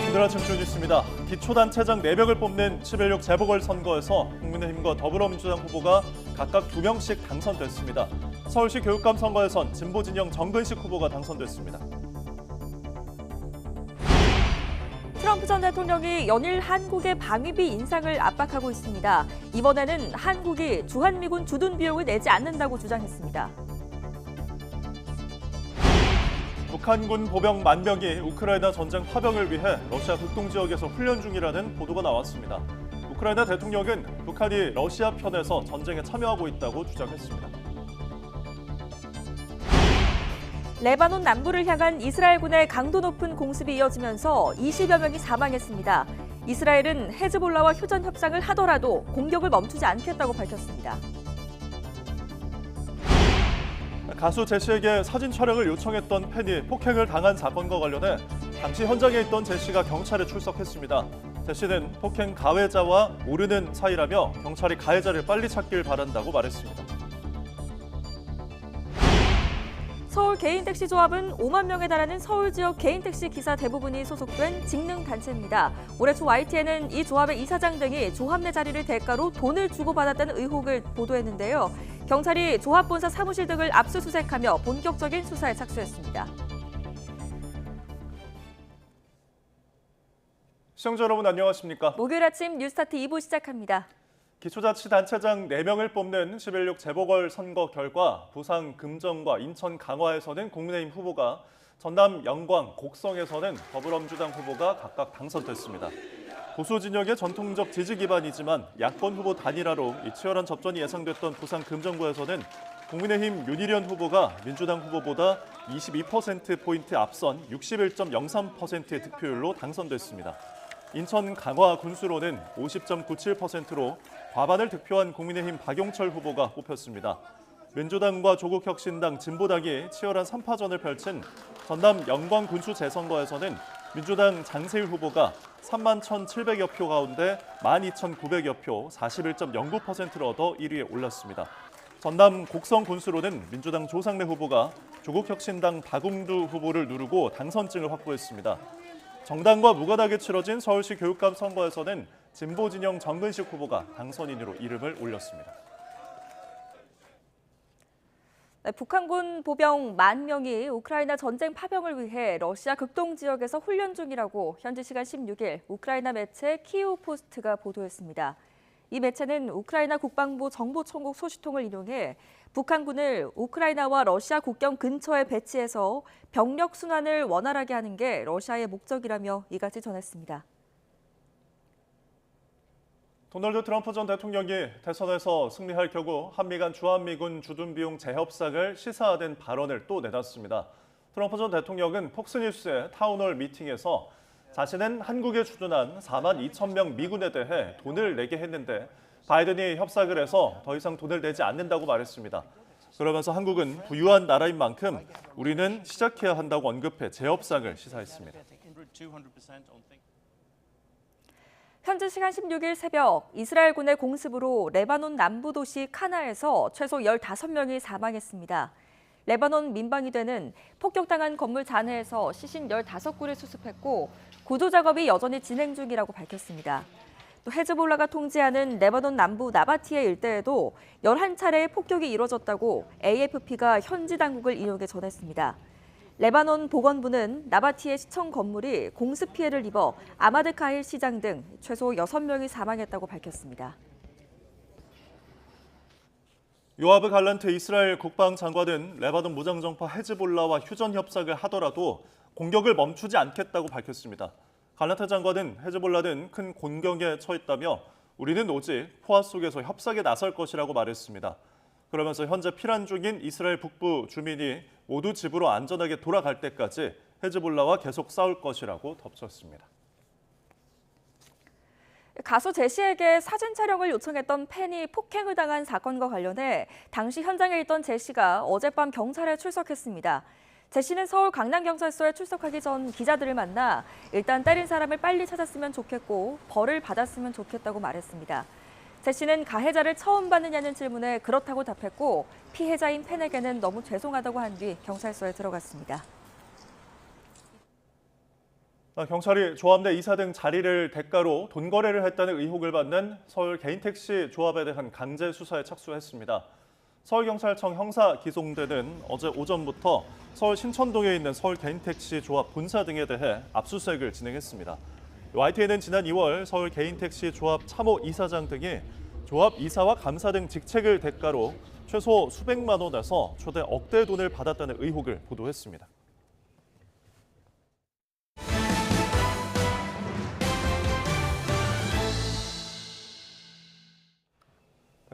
오늘 아침 주 뉴스입니다. 기초단체장 4명을 뽑는 11.6 재보궐선거에서 국민의힘과 더불어민주당 후보가 각각 2명씩 당선됐습니다. 서울시 교육감 선거에선 진보진영 정근식 후보가 당선됐습니다. 트럼프 전 대통령이 연일 한국의 방위비 인상을 압박하고 있습니다. 이번에는 한국이 주한미군 주둔 비용을 내지 않는다고 주장했습니다. 북한군 보병 10,000명이 우크라이나 전쟁 파병을 위해 러시아 극동 지역에서 훈련 중이라는 보도가 나왔습니다. 우크라이나 대통령은 북한이 러시아 편에서 전쟁에 참여하고 있다고 주장했습니다. 레바논 남부를 향한 이스라엘군의 강도 높은 공습이 이어지면서 20여 명이 사망했습니다. 이스라엘은 헤즈볼라와 휴전 협상을 하더라도 공격을 멈추지 않겠다고 밝혔습니다. 가수 제시에게 사진 촬영을 요청했던 팬이 폭행을 당한 사건과 관련해 당시 현장에 있던 제시가 경찰에 출석했습니다. 제시는 폭행 가해자와 모르는 사이라며 경찰이 가해자를 빨리 찾길 바란다고 말했습니다. 서울 개인택시조합은 5만 명에 달하는 서울 지역 개인택시 기사 대부분이 소속된 직능단체입니다. 올해 초 YTN은 이 조합의 이사장 등이 조합 내 자리를 대가로 돈을 주고받았다는 의혹을 보도했는데요. 경찰이 조합 본사 사무실 등을 압수수색하며 본격적인 수사에 착수했습니다. 시청자 여러분 안녕하십니까? 목요일 아침 뉴스타트 2부 시작합니다. 기초자치단체장 4명을 뽑는 11.6 재보궐선거 결과 부산 금정과 인천 강화에서는 국민의힘 후보가, 전남 영광, 곡성에서는 더불어민주당 후보가 각각 당선됐습니다. 보수 진영의 전통적 지지 기반이지만 야권 후보 단일화로 치열한 접전이 예상됐던 부산 금정구에서는 국민의힘 윤희련 후보가 민주당 후보보다 22%포인트 앞선 61.03%의 득표율로 당선됐습니다. 인천 강화 군수로는 50.97%로 과반을 득표한 국민의힘 박용철 후보가 뽑혔습니다. 민주당과 조국혁신당, 진보당이 치열한 3파전을 펼친 전남 영광 군수 재선거에서는 민주당 장세일 후보가 31,700여 표 가운데 12,900여 표, 41.09%를 얻어 1위에 올랐습니다. 전남 곡성 군수로는 민주당 조상래 후보가 조국혁신당 박웅두 후보를 누르고 당선증을 확보했습니다. 정당과 무관하게 치러진 서울시 교육감 선거에서는 진보진영 정근식 후보가 당선인으로 이름을 올렸습니다. 북한군 보병 10,000명이 우크라이나 전쟁 파병을 위해 러시아 극동 지역에서 훈련 중이라고 현지 시간 16일 우크라이나 매체 키이우포스트가 보도했습니다. 이 매체는 우크라이나 국방부 정보총국 소식통을 인용해 북한군을 우크라이나와 러시아 국경 근처에 배치해서 병력 순환을 원활하게 하는 게 러시아의 목적이라며 이같이 전했습니다. 도널드 트럼프 전 대통령이 대선에서 승리할 경우 한미 간 주한미군 주둔 비용 재협상을 시사하는 발언을 또 내놨습니다. 트럼프 전 대통령은 폭스뉴스의 타운홀 미팅에서 자신은 한국에 주둔한 42,000명 미군에 대해 돈을 내게 했는데 바이든이 협상을 해서 더 이상 돈을 내지 않는다고 말했습니다. 그러면서 한국은 부유한 나라인 만큼 우리는 시작해야 한다고 언급해 재협상을 시사했습니다. 현지 시간 16일 새벽 이스라엘군의 공습으로 레바논 남부 도시 카나에서 최소 15명이 사망했습니다. 레바논 민방위대는 폭격당한 건물 잔해에서 시신 15구를 수습했고 구조 작업이 여전히 진행 중이라고 밝혔습니다. 또 헤즈볼라가 통제하는 레바논 남부 나바티에 일대에도 11차례의 폭격이 이뤄졌다고 AFP가 현지 당국을 인용해 전했습니다. 레바논 보건부는 나바티의 시청 건물이 공습 피해를 입어 아마드 카일 시장 등 최소 6명이 사망했다고 밝혔습니다. 요아브 갈란트 이스라엘 국방장관은 레바논 무장정파 헤즈볼라와 휴전 협상을 하더라도 공격을 멈추지 않겠다고 밝혔습니다. 갈란트 장관은 헤즈볼라는 큰 곤경에 처했다며 우리는 오직 포화 속에서 협상에 나설 것이라고 말했습니다. 그러면서 현재 피난 중인 이스라엘 북부 주민이 모두 집으로 안전하게 돌아갈 때까지 헤즈볼라와 계속 싸울 것이라고 덧붙였습니다. 가수 제시에게 사진 촬영을 요청했던 팬이 폭행을 당한 사건과 관련해 당시 현장에 있던 제시가 어젯밤 경찰에 출석했습니다. 제시는 서울 강남경찰서에 출석하기 전 기자들을 만나 일단 때린 사람을 빨리 찾았으면 좋겠고 벌을 받았으면 좋겠다고 말했습니다. 제시는 가해자를 처음 봤느냐는 질문에 그렇다고 답했고 피해자인 팬에게는 너무 죄송하다고 한 뒤 경찰서에 들어갔습니다. 경찰이 조합 내 이사 등 자리를 대가로 돈 거래를 했다는 의혹을 받는 서울 개인택시 조합에 대한 강제 수사에 착수했습니다. 서울경찰청 형사기송대는 어제 오전부터 서울 신천동에 있는 서울 개인택시 조합 본사 등에 대해 압수수색을 진행했습니다. YTN은 지난 2월 서울 개인택시 조합 참호 이사장 등이 조합 이사와 감사 등 직책을 대가로 최소 수백만 원에서 최대 억대 돈을 받았다는 의혹을 보도했습니다.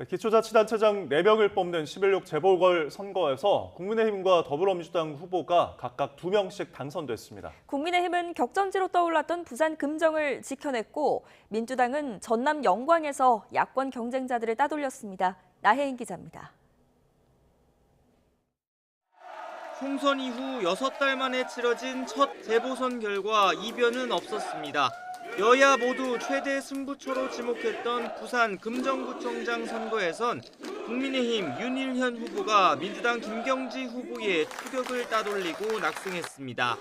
기초자치단체장 4명을 뽑는 11.6 재보궐선거에서 국민의힘과 더불어민주당 후보가 각각 2명씩 당선됐습니다. 국민의힘은 격전지로 떠올랐던 부산 금정을 지켜냈고 민주당은 전남 영광에서 야권 경쟁자들을 따돌렸습니다. 나혜인 기자입니다. 총선 이후 6달 만에 치러진 첫 재보선 결과 이변은 없었습니다. 여야 모두 최대 승부처로 지목했던 부산 금정구청장 선거에선 국민의힘 윤일현 후보가 민주당 김경지 후보의 추격을 따돌리고 낙승했습니다.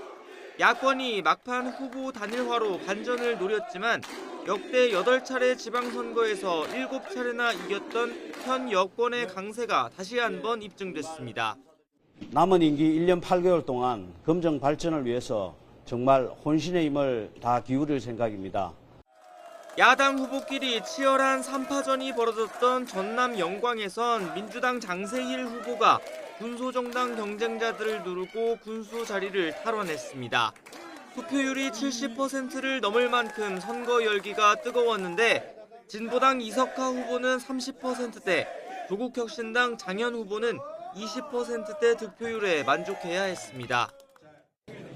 야권이 막판 후보 단일화로 반전을 노렸지만 역대 8차례 지방선거에서 7차례나 이겼던 현 여권의 강세가 다시 한번 입증됐습니다. 남은 임기 1년 8개월 동안 금정 발전을 위해서 정말 혼신의 힘을 다 기울일 생각입니다. 야당 후보끼리 치열한 3파전이 벌어졌던 전남 영광에선 민주당 장세일 후보가 군소정당 경쟁자들을 누르고 군수 자리를 탈환했습니다. 투표율이 70%를 넘을 만큼 선거 열기가 뜨거웠는데 진보당 이석하 후보는 30%대, 조국혁신당 장현 후보는 20%대 득표율에 만족해야 했습니다.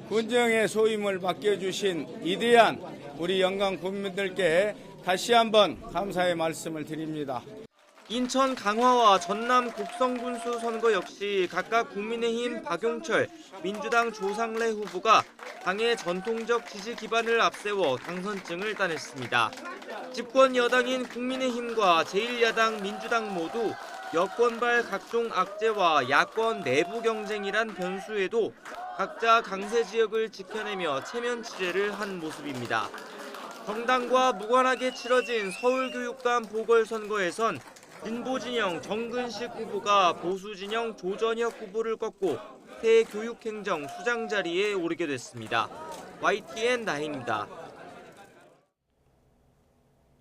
군정의 소임을 맡겨주신 위대한 우리 영광 국민들께 다시 한번 감사의 말씀을 드립니다. 인천 강화와 전남 곡성군수 선거 역시 각각 국민의힘 박용철, 민주당 조상래 후보가 당의 전통적 지지 기반을 앞세워 당선증을 따냈습니다. 집권 여당인 국민의힘과 제1야당 민주당 모두 여권발 각종 악재와 야권 내부 경쟁이란 변수에도 각자 강세 지역을 지켜내며 체면 치레를 한 모습입니다. 정당과 무관하게 치러진 서울교육감 보궐선거에선 진보진영 정근식 후보가 보수진영 조전혁 후보를 꺾고 새 교육행정 수장 자리에 오르게 됐습니다. YTN 나혜입니다.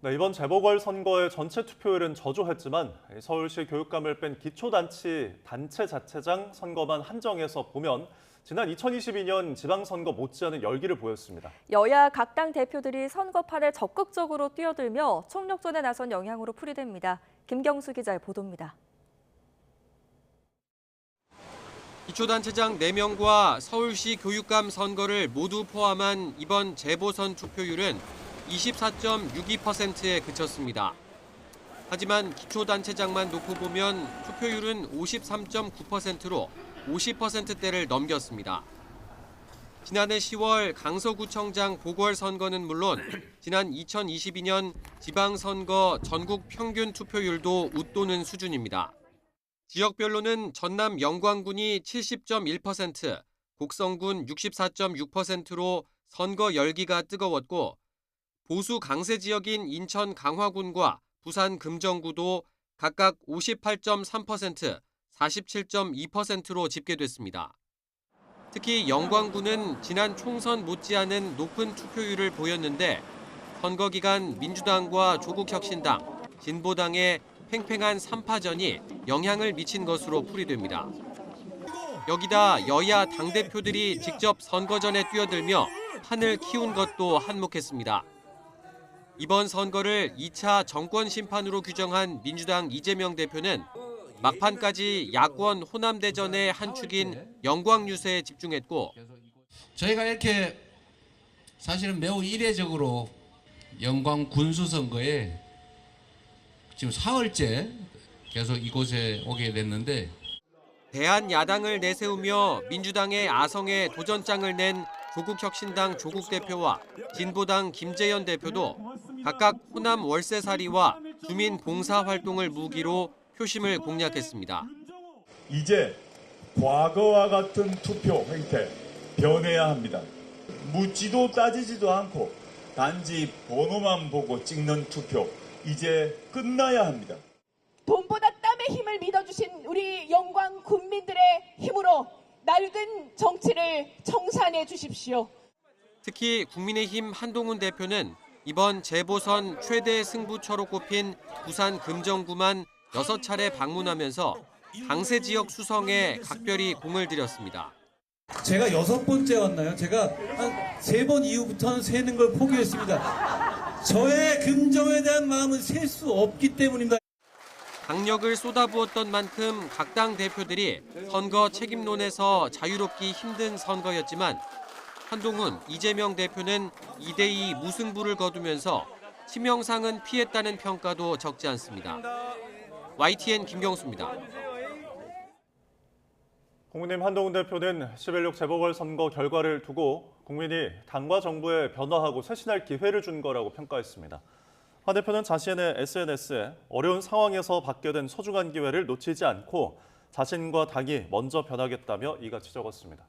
네, 이번 재보궐선거의 전체 투표율은 저조했지만 서울시 교육감을 뺀 기초단체 자체장 선거만 한정해서 보면 지난 2022년 지방선거 못지않은 열기를 보였습니다. 여야 각 당 대표들이 선거판에 적극적으로 뛰어들며 총력전에 나선 영향으로 풀이됩니다. 김경수 기자의 보도입니다. 기초단체장 4명과 서울시 교육감 선거를 모두 포함한 이번 재보선 투표율은 24.62%에 그쳤습니다. 하지만 기초단체장만 놓고 보면 투표율은 53.9%로 50%대를 넘겼습니다. 지난해 10월 강서구청장 보궐선거는 물론 지난 2022년 지방선거 전국 평균 투표율도 웃도는 수준입니다. 지역별로는 전남 영광군이 70.1%, 곡성군 64.6%로 선거 열기가 뜨거웠고 보수 강세 지역인 인천 강화군과 부산 금정구도 각각 58.3%, 47.2%로 집계됐습니다. 특히 영광군은 지난 총선 못지않은 높은 투표율을 보였는데 선거 기간 민주당과 조국혁신당, 진보당의 팽팽한 3파전이 영향을 미친 것으로 풀이됩니다. 여기다 여야 당대표들이 직접 선거전에 뛰어들며 판을 키운 것도 한몫했습니다. 이번 선거를 2차 정권 심판으로 규정한 민주당 이재명 대표는 막판까지 야권 호남대전의 한 축인 영광 유세에 집중했고 저희가 이렇게 사실은 매우 이례적으로 영광 군수선거에 지금 사흘째 계속 이곳에 오게 됐는데 대한야당을 내세우며 민주당의 아성에 도전장을 낸 조국혁신당 조국 대표와 진보당 김재현 대표도 각각 호남 월세살이와 주민 봉사활동을 무기로 표심을 공략했습니다. 이제 과거와 같은 투표 행태 변해야 합니다. 묻지도 따지지도 않고 단지 번호만 보고 찍는 투표, 이제 끝나야 합니다. 돈보다 땀의 힘을 믿어주신 우리 영광 국민들의 힘으로 낡은 정치를 청산해 주십시오. 특히 국민의힘 한동훈 대표는 이번 재보선 최대 승부처로 꼽힌 부산 금정구만 6차례 방문하면서 당세 지역 수성에 각별히 공을 들였습니다. 제가 6번째 왔나요? 제가 한 3번 이후부터는 세는 걸 포기했습니다. 저의 금정에 대한 마음은 셀 수 없기 때문입니다. 강력을 쏟아부었던 만큼 각 당 대표들이 선거 책임론에서 자유롭기 힘든 선거였지만 한동훈, 이재명 대표는 2대2 무승부를 거두면서 치명상은 피했다는 평가도 적지 않습니다. YTN 김경수입니다. 국민의힘 한동훈 대표는 11.6 재보궐선거 결과를 두고 국민이 당과 정부에 변화하고 쇄신할 기회를 준 거라고 평가했습니다. 한 대표는 자신의 SNS에 어려운 상황에서 받게 된 소중한 기회를 놓치지 않고 자신과 당이 먼저 변하겠다며 이같이 적었습니다.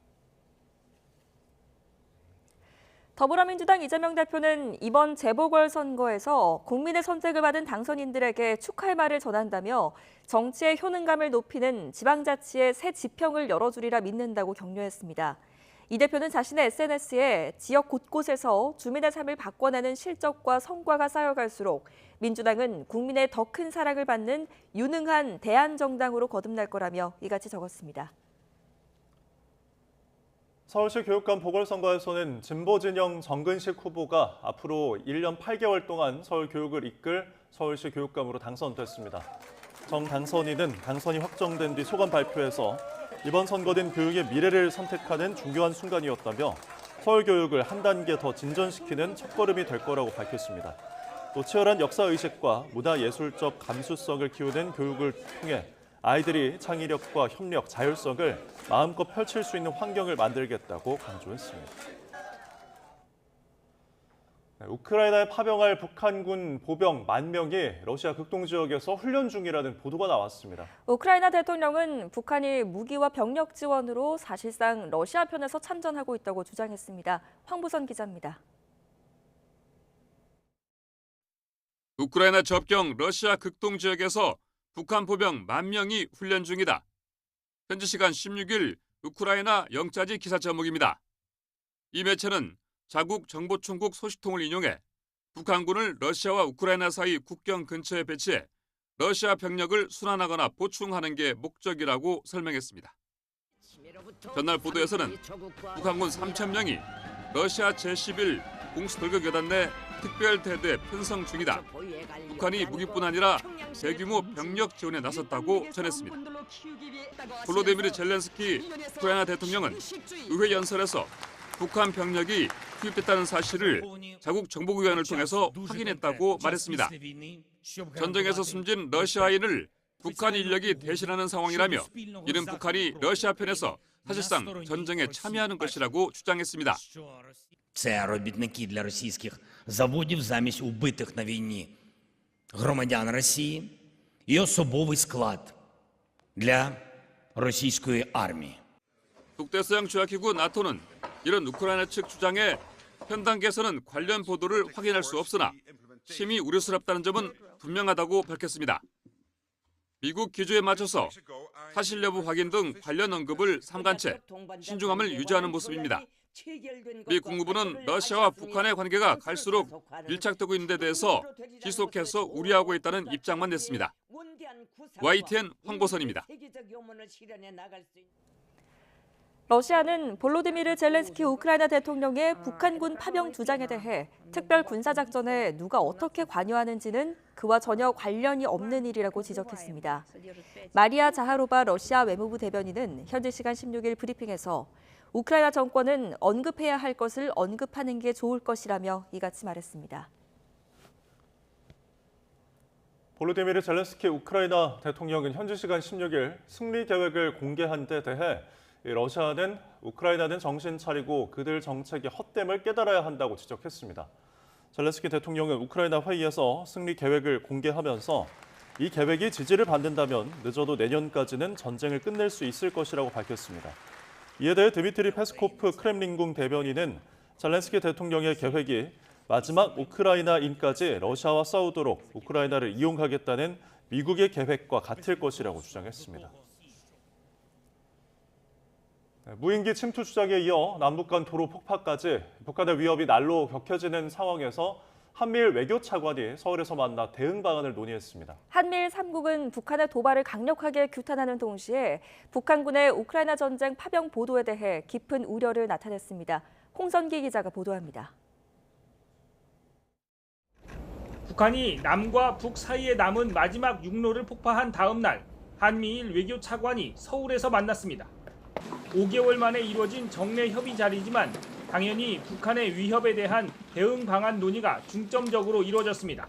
더불어민주당 이재명 대표는 이번 재보궐선거에서 국민의 선택을 받은 당선인들에게 축하의 말을 전한다며 정치의 효능감을 높이는 지방자치의 새 지평을 열어주리라 믿는다고 격려했습니다. 이 대표는 자신의 SNS에 지역 곳곳에서 주민의 삶을 바꿔내는 실적과 성과가 쌓여갈수록 민주당은 국민의 더 큰 사랑을 받는 유능한 대안정당으로 거듭날 거라며 이같이 적었습니다. 서울시 교육감 보궐선거에서는 진보 진영 정근식 후보가 앞으로 1년 8개월 동안 서울 교육을 이끌 서울시 교육감으로 당선됐습니다. 정 당선인은 당선이 확정된 뒤 소감 발표에서 이번 선거는 교육의 미래를 선택하는 중요한 순간이었다며 서울 교육을 한 단계 더 진전시키는 첫걸음이 될 거라고 밝혔습니다. 또 치열한 역사의식과 문화예술적 감수성을 키우는 교육을 통해 아이들이 창의력과 협력, 자율성을 마음껏 펼칠 수 있는 환경을 만들겠다고 강조했습니다. 우크라이나에 파병할 북한군 보병 10,000명이 러시아 극동 지역에서 훈련 중이라는 보도가 나왔습니다. 우크라이나 대통령은 북한이 무기와 병력 지원으로 사실상 러시아 편에서 참전하고 있다고 주장했습니다. 황보선 기자입니다. 우크라이나 접경 러시아 극동 지역에서 북한 보병 10,000명이 훈련 중이다. 현지 시간 16일 우크라이나 영자지 기사 제목입니다. 이 매체는 자국 정보총국 소식통을 인용해 북한군을 러시아와 우크라이나 사이 국경 근처에 배치해 러시아 병력을 순환하거나 보충하는 게 목적이라고 설명했습니다. 전날 보도에서는 북한군 3,000명이 러시아 제11 공수돌격여단 내 특별대대 편성 중이다. 북한이 무기뿐 아니라 대규모 병력 지원에 나섰다고 전했습니다. 볼로디미르 젤렌스키 우크라이나 대통령은 의회 연설에서 북한 병력이 투입됐다는 사실을 자국 정보기관을 통해서 확인했다고 말했습니다. 전쟁에서 숨진 러시아인을 북한 인력이 대신하는 상황이라며 이는 북한이 러시아 편에서 사실상 전쟁에 참여하는 것이라고 주장했습니다. Це робітники для російських заводів замість убитих на війні громадян Росії і особовий склад для російської армії. 북대서양 조약기구 나토는 이런 우크라이나 측 주장에 현 단계에서는 관련 보도를 확인할 수 없으나 심히 우려스럽다는 점은 분명하다고 밝혔습니다. 미국 기조에 맞춰서 사실 여부 확인 등 관련 언급을 삼간 채 신중함을 유지하는 모습입니다. 미 국무부는 러시아와 북한의 관계가 갈수록 밀착되고 있는 데 대해서 지속해서 우려하고 있다는 입장만 냈습니다. YTN 황보선입니다. 러시아는 볼로디미르 젤렌스키 우크라이나 대통령의 북한군 파병 주장에 대해 특별 군사작전에 누가 어떻게 관여하는지는 그와 전혀 관련이 없는 일이라고 지적했습니다. 마리아 자하로바 러시아 외무부 대변인은 현지 시간 16일 브리핑에서 우크라이나 정권은 언급해야 할 것을 언급하는 게 좋을 것이라며 이같이 말했습니다. 볼로디미르 젤렌스키 우크라이나 대통령은 현지 시간 16일 승리 계획을 공개한 데 대해 러시아는 우크라이나는 정신 차리고 그들 정책의 헛됨을 깨달아야 한다고 지적했습니다. 젤렌스키 대통령은 우크라이나 회의에서 승리 계획을 공개하면서 이 계획이 지지를 받는다면 늦어도 내년까지는 전쟁을 끝낼 수 있을 것이라고 밝혔습니다. 이에 대해 드미트리 페스코프 크렘린궁 대변인은 젤렌스키 대통령의 계획이 마지막 우크라이나인까지 러시아와 싸우도록 우크라이나를 이용하겠다는 미국의 계획과 같을 것이라고 주장했습니다. 무인기 침투 주장에 이어 남북 간 도로 폭파까지 북한의 위협이 날로 격해지는 상황에서 한미일 외교차관이 서울에서 만나 대응 방안을 논의했습니다. 한미일 3국은 북한의 도발을 강력하게 규탄하는 동시에 북한군의 우크라이나 전쟁 파병 보도에 대해 깊은 우려를 나타냈습니다. 홍선기 기자가 보도합니다. 북한이 남과 북 사이에 남은 마지막 육로를 폭파한 다음 날 한미일 외교차관이 서울에서 만났습니다. 5개월 만에 이루어진 정례 협의 자리지만 당연히 북한의 위협에 대한 대응 방안 논의가 중점적으로 이루어졌습니다.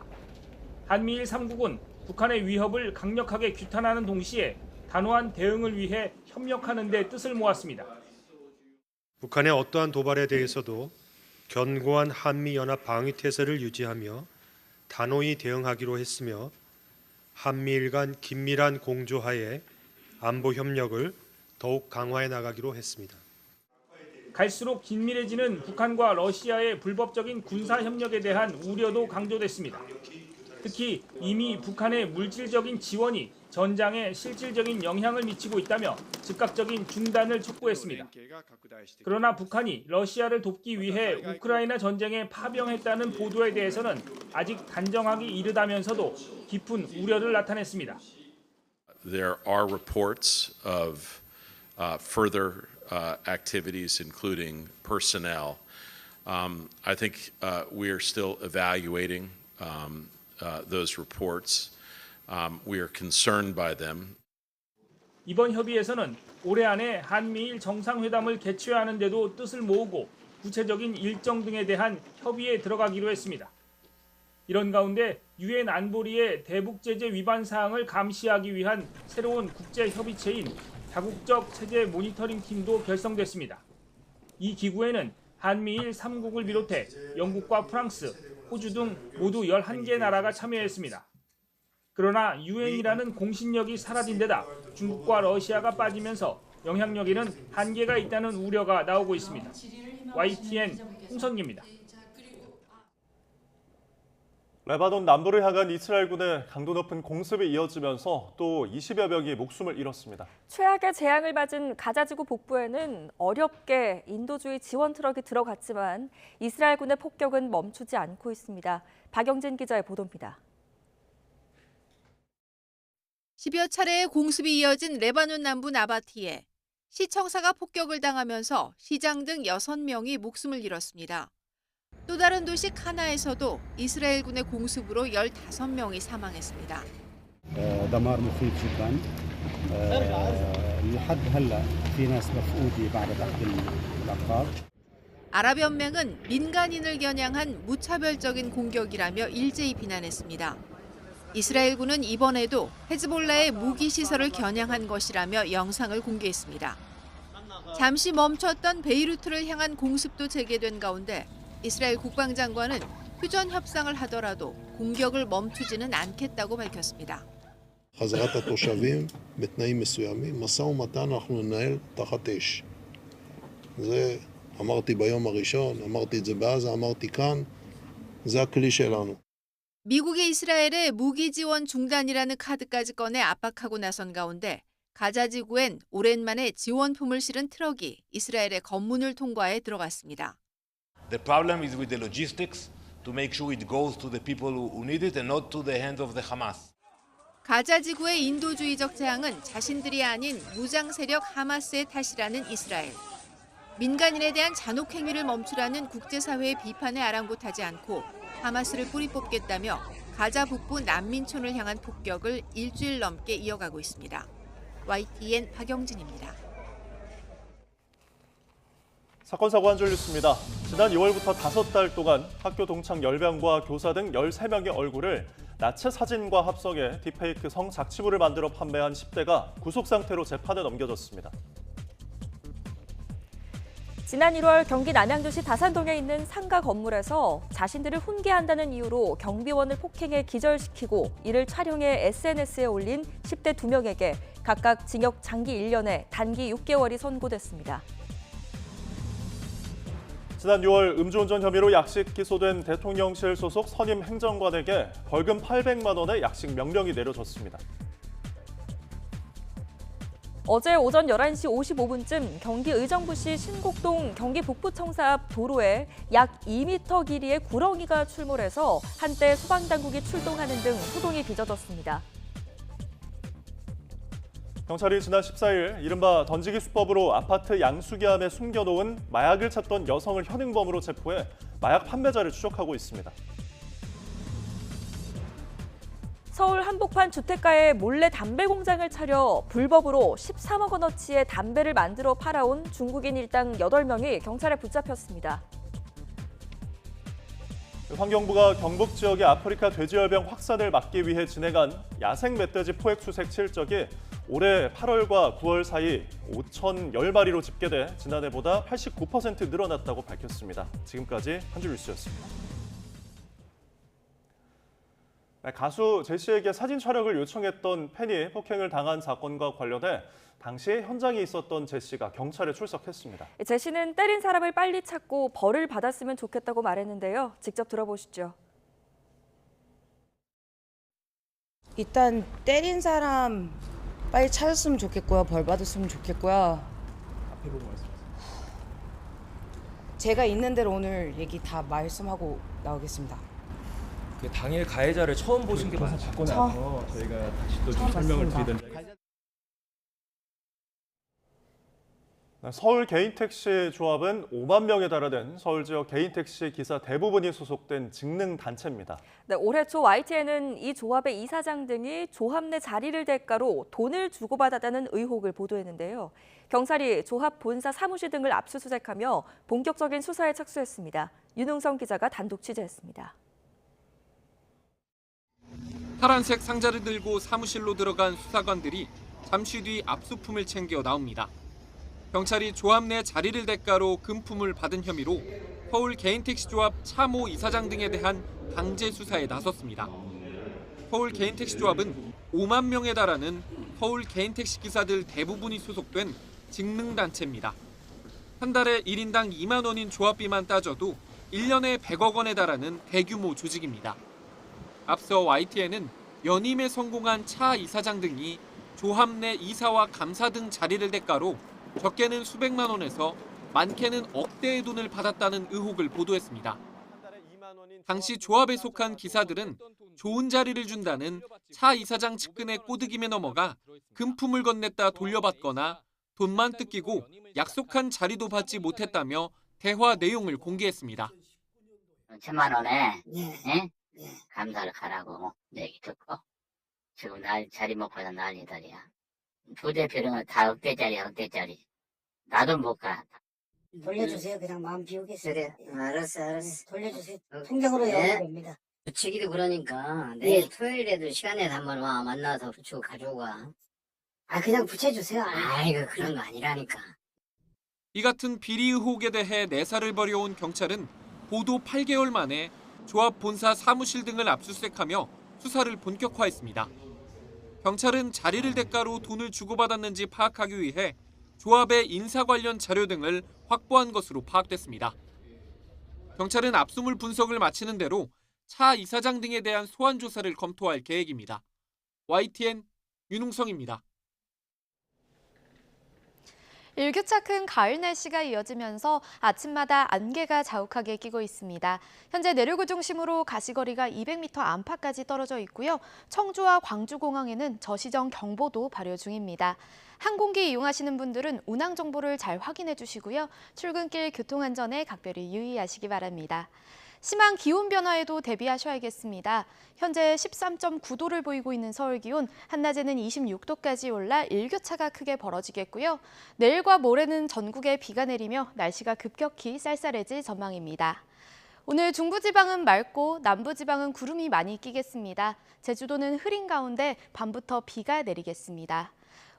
한미일 3국은 북한의 위협을 강력하게 규탄하는 동시에 단호한 대응을 위해 협력하는 데 뜻을 모았습니다. 북한의 어떠한 도발에 대해서도 견고한 한미연합 방위태세를 유지하며 단호히 대응하기로 했으며 한미일 간 긴밀한 공조하에 안보 협력을 더욱 강화해 나가기로 했습니다. 갈수록 긴밀해지는 북한과 러시아의 불법적인 군사 협력에 대한 우려도 강조됐습니다. 특히 이미 북한의 물질적인 지원이 전장에 실질적인 영향을 미치고 있다며 즉각적인 중단을 촉구했습니다. 그러나 북한이 러시아를 돕기 위해 우크라이나 전쟁에 파병했다는 보도에 대해서는 아직 단정하기 이르다면서도 깊은 우려를 나타냈습니다. There are reports of further activities, including personnel. I think we are still evaluating those reports. We are concerned by them. 이번 협의에서는 올해 안에 한미일 정상회담을 개최하는 데도 뜻을 모으고 구체적인 일정 등에 대한 협의에 들어가기로 했습니다. 이런 가운데 유엔 안보리의 대북 제재 위반 사항을 감시하기 위한 새로운 국제 협의체인 다국적 체제 모니터링 팀도 결성됐습니다. 이 기구에는 한미일 3국을 비롯해 영국과 프랑스, 호주 등 모두 11개 나라가 참여했습니다. 그러나 유엔이라는 공신력이 사라진 데다 중국과 러시아가 빠지면서 영향력에는 한계가 있다는 우려가 나오고 있습니다. YTN 홍선기입니다. 레바논 남부를 향한 이스라엘군의 강도 높은 공습이 이어지면서 또 20여 명이 목숨을 잃었습니다. 최악의 재앙을 맞은 가자지구 북부에는 어렵게 인도주의 지원 트럭이 들어갔지만 이스라엘군의 폭격은 멈추지 않고 있습니다. 박영진 기자의 보도입니다. 10여 차례의 공습이 이어진 레바논 남부 나바티에 시청사가 폭격을 당하면서 시장 등 6명이 목숨을 잃었습니다. 또 다른 도시 카나에서도 이스라엘군의 공습으로 15명이 사망했습니다. 아랍연맹은 민간인을 겨냥한 무차별적인 공격이라며 일제히 비난했습니다. 이스라엘군은 이번에도 헤즈볼라의 무기시설을 겨냥한 것이라며 영상을 공개했습니다. 잠시 멈췄던 베이루트를 향한 공습도 재개된 가운데 이스라엘 국방장관은 휴전 협상을 하더라도 공격을 멈추지는 않겠다고 밝혔습니다. חזרת התושבים בתנאים מסוימים, משא ומתן אנחנו ננהל תחת אש. זה אמרתי ביום הראשון, אמרתי את זה בעזה, אמרתי כאן, זה הכלי שלנו. 미국이 이스라엘의 무기 지원 중단이라는 카드까지 꺼내 압박하고 나선 가운데 가자지구엔 오랜만에 지원품을 실은 트럭이 이스라엘의 검문을 통과해 들어갔습니다. The problem is with the logistics to make sure it goes to the people who need it and not to the hands of the Hamas. 가자지구의 인도주의적 재앙은 자신들이 아닌 무장 세력 하마스의 탓이라는 이스라엘. 민간인에 대한 잔혹 행위를 멈추라는 국제사회의 비판에 아랑곳하지 않고 하마스를 뿌리 뽑겠다며 가자 북부 난민촌을 향한 폭격을 일주일 넘게 이어가고 있습니다. YTN 박영진입니다. 사건 사고 한 줄 뉴스입니다. 지난 2월부터 5달 동안 학교 동창 10명과 교사 등 13명의 얼굴을 나체 사진과 합성해 딥페이크 성착취물을 만들어 판매한 10대가 구속 상태로 재판에 넘겨졌습니다. 지난 1월 경기 남양주시 다산동에 있는 상가 건물에서 자신들을 훈계한다는 이유로 경비원을 폭행해 기절시키고 이를 촬영해 SNS에 올린 10대 2명에게 각각 징역 장기 1년에 단기 6개월이 선고됐습니다. 지난 6월 음주운전 혐의로 약식 기소된 대통령실 소속 선임 행정관에게 벌금 800만 원의 약식 명령이 내려졌습니다. 어제 오전 11시 55분쯤 경기 의정부시 신곡동 경기 북부청사 앞 도로에 약 2m 길이의 구렁이가 출몰해서 한때 소방당국이 출동하는 등 소동이 빚어졌습니다. 경찰이 지난 14일 이른바 던지기 수법으로 아파트 양수기함에 숨겨놓은 마약을 찾던 여성을 현행범으로 체포해 마약 판매자를 추적하고 있습니다. 서울 한복판 주택가에 몰래 담배 공장을 차려 불법으로 13억 원어치의 담배를 만들어 팔아온 중국인 일당 8명이 경찰에 붙잡혔습니다. 환경부가 경북 지역의 아프리카 돼지열병 확산을 막기 위해 진행한 야생 멧돼지 포획 수색 실적이 올해 8월과 9월 사이 5,010마리로 집계돼 지난해보다 89% 늘어났다고 밝혔습니다. 지금까지 한 줄 뉴스였습니다. 가수 제시에게 사진 촬영을 요청했던 팬이 폭행을 당한 사건과 관련해 당시 현장에 있었던 제시가 경찰에 출석했습니다. 제시는 때린 사람을 빨리 찾고 벌을 받았으면 좋겠다고 말했는데요. 직접 들어보시죠. 일단 때린 사람 빨리 찾았으면 좋겠고요. 벌 받았으면 좋겠고요. 앞에 보고 말씀하세요. 제가 있는 대로 오늘 얘기 다 말씀하고 나오겠습니다. 당일 가해자를 처음 보신 게 맞아요. 받고 나서 저희가 다시 또 좀 설명을 드리던. 서울 개인택시 조합은 5만 명에 달하는 서울 지역 개인택시 기사 대부분이 소속된 직능단체입니다. 네, 올해 초 YTN은 이 조합의 이사장 등이 조합 내 자리를 대가로 돈을 주고받았다는 의혹을 보도했는데요. 경찰이 조합 본사 사무실 등을 압수수색하며 본격적인 수사에 착수했습니다. 윤웅성 기자가 단독 취재했습니다. 파란색 상자를 들고 사무실로 들어간 수사관들이 잠시 뒤 압수품을 챙겨 나옵니다. 경찰이 조합 내 자리를 대가로 금품을 받은 혐의로 서울 개인택시조합 차모 이사장 등에 대한 강제 수사에 나섰습니다. 서울 개인택시조합은 5만 명에 달하는 서울 개인택시 기사들 대부분이 소속된 직능단체입니다. 한 달에 1인당 2만 원인 조합비만 따져도 1년에 100억 원에 달하는 대규모 조직입니다. 앞서 YTN은 연임에 성공한 차 이사장 등이 조합 내 이사와 감사 등 자리를 대가로 적게는 수백만 원에서 많게는 억대의 돈을 받았다는 의혹을 보도했습니다. 당시 조합에 속한 기사들은 좋은 자리를 준다는 차 이사장 측근의 꼬드김에 넘어가 금품을 건넸다 돌려받거나 돈만 뜯기고 약속한 자리도 받지 못했다며 대화 내용을 공개했습니다. 1,000만 원에 감사를 가라고 얘기 듣고 지금 자리 못 받아 난리들이야. 부대표는 다 억대짜리. 나도 못 가. 돌려주세요. 그냥 마음 비우겠어요. 그래, 알았어. 돌려주세요. 통장으로 연락이 됩니다. 주기도 그러니까 내일 토요일에도 시간 내서 한번 와 만나서 붙이고 가지고 가. 그냥 붙여주세요. 아이고 그런 거 아니라니까. 이 같은 비리 의혹에 대해 내사를 벌여온 경찰은 보도 8개월 만에 조합 본사 사무실 등을 압수수색하며 수사를 본격화했습니다. 경찰은 자리를 대가로 돈을 주고받았는지 파악하기 위해 조합의 인사 관련 자료 등을 확보한 것으로 파악됐습니다. 경찰은 압수물 분석을 마치는 대로 차 이사장 등에 대한 소환 조사를 검토할 계획입니다. YTN 윤웅성입니다. 일교차 큰 가을 날씨가 이어지면서 아침마다 안개가 자욱하게 끼고 있습니다. 현재 내륙을 중심으로 가시거리가 200m 안팎까지 떨어져 있고요. 청주와 광주공항에는 저시정 경보도 발효 중입니다. 항공기 이용하시는 분들은 운항 정보를 잘 확인해 주시고요. 출근길 교통안전에 각별히 유의하시기 바랍니다. 심한 기온 변화에도 대비하셔야겠습니다. 현재 13.9도를 보이고 있는 서울 기온, 한낮에는 26도까지 올라 일교차가 크게 벌어지겠고요. 내일과 모레는 전국에 비가 내리며 날씨가 급격히 쌀쌀해질 전망입니다. 오늘 중부지방은 맑고 남부지방은 구름이 많이 끼겠습니다. 제주도는 흐린 가운데 밤부터 비가 내리겠습니다.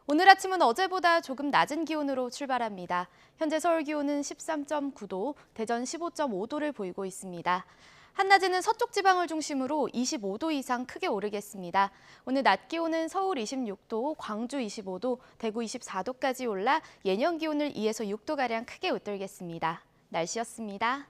오늘 아침은 어제보다 조금 낮은 기온으로 출발합니다. 현재 서울 기온은 13.9도, 대전 15.5도를 보이고 있습니다. 한낮에는 서쪽 지방을 중심으로 25도 이상 크게 오르겠습니다. 오늘 낮 기온은 서울 26도, 광주 25도, 대구 24도까지 올라 예년 기온을 2에서 6도가량 크게 웃돌겠습니다. 날씨였습니다.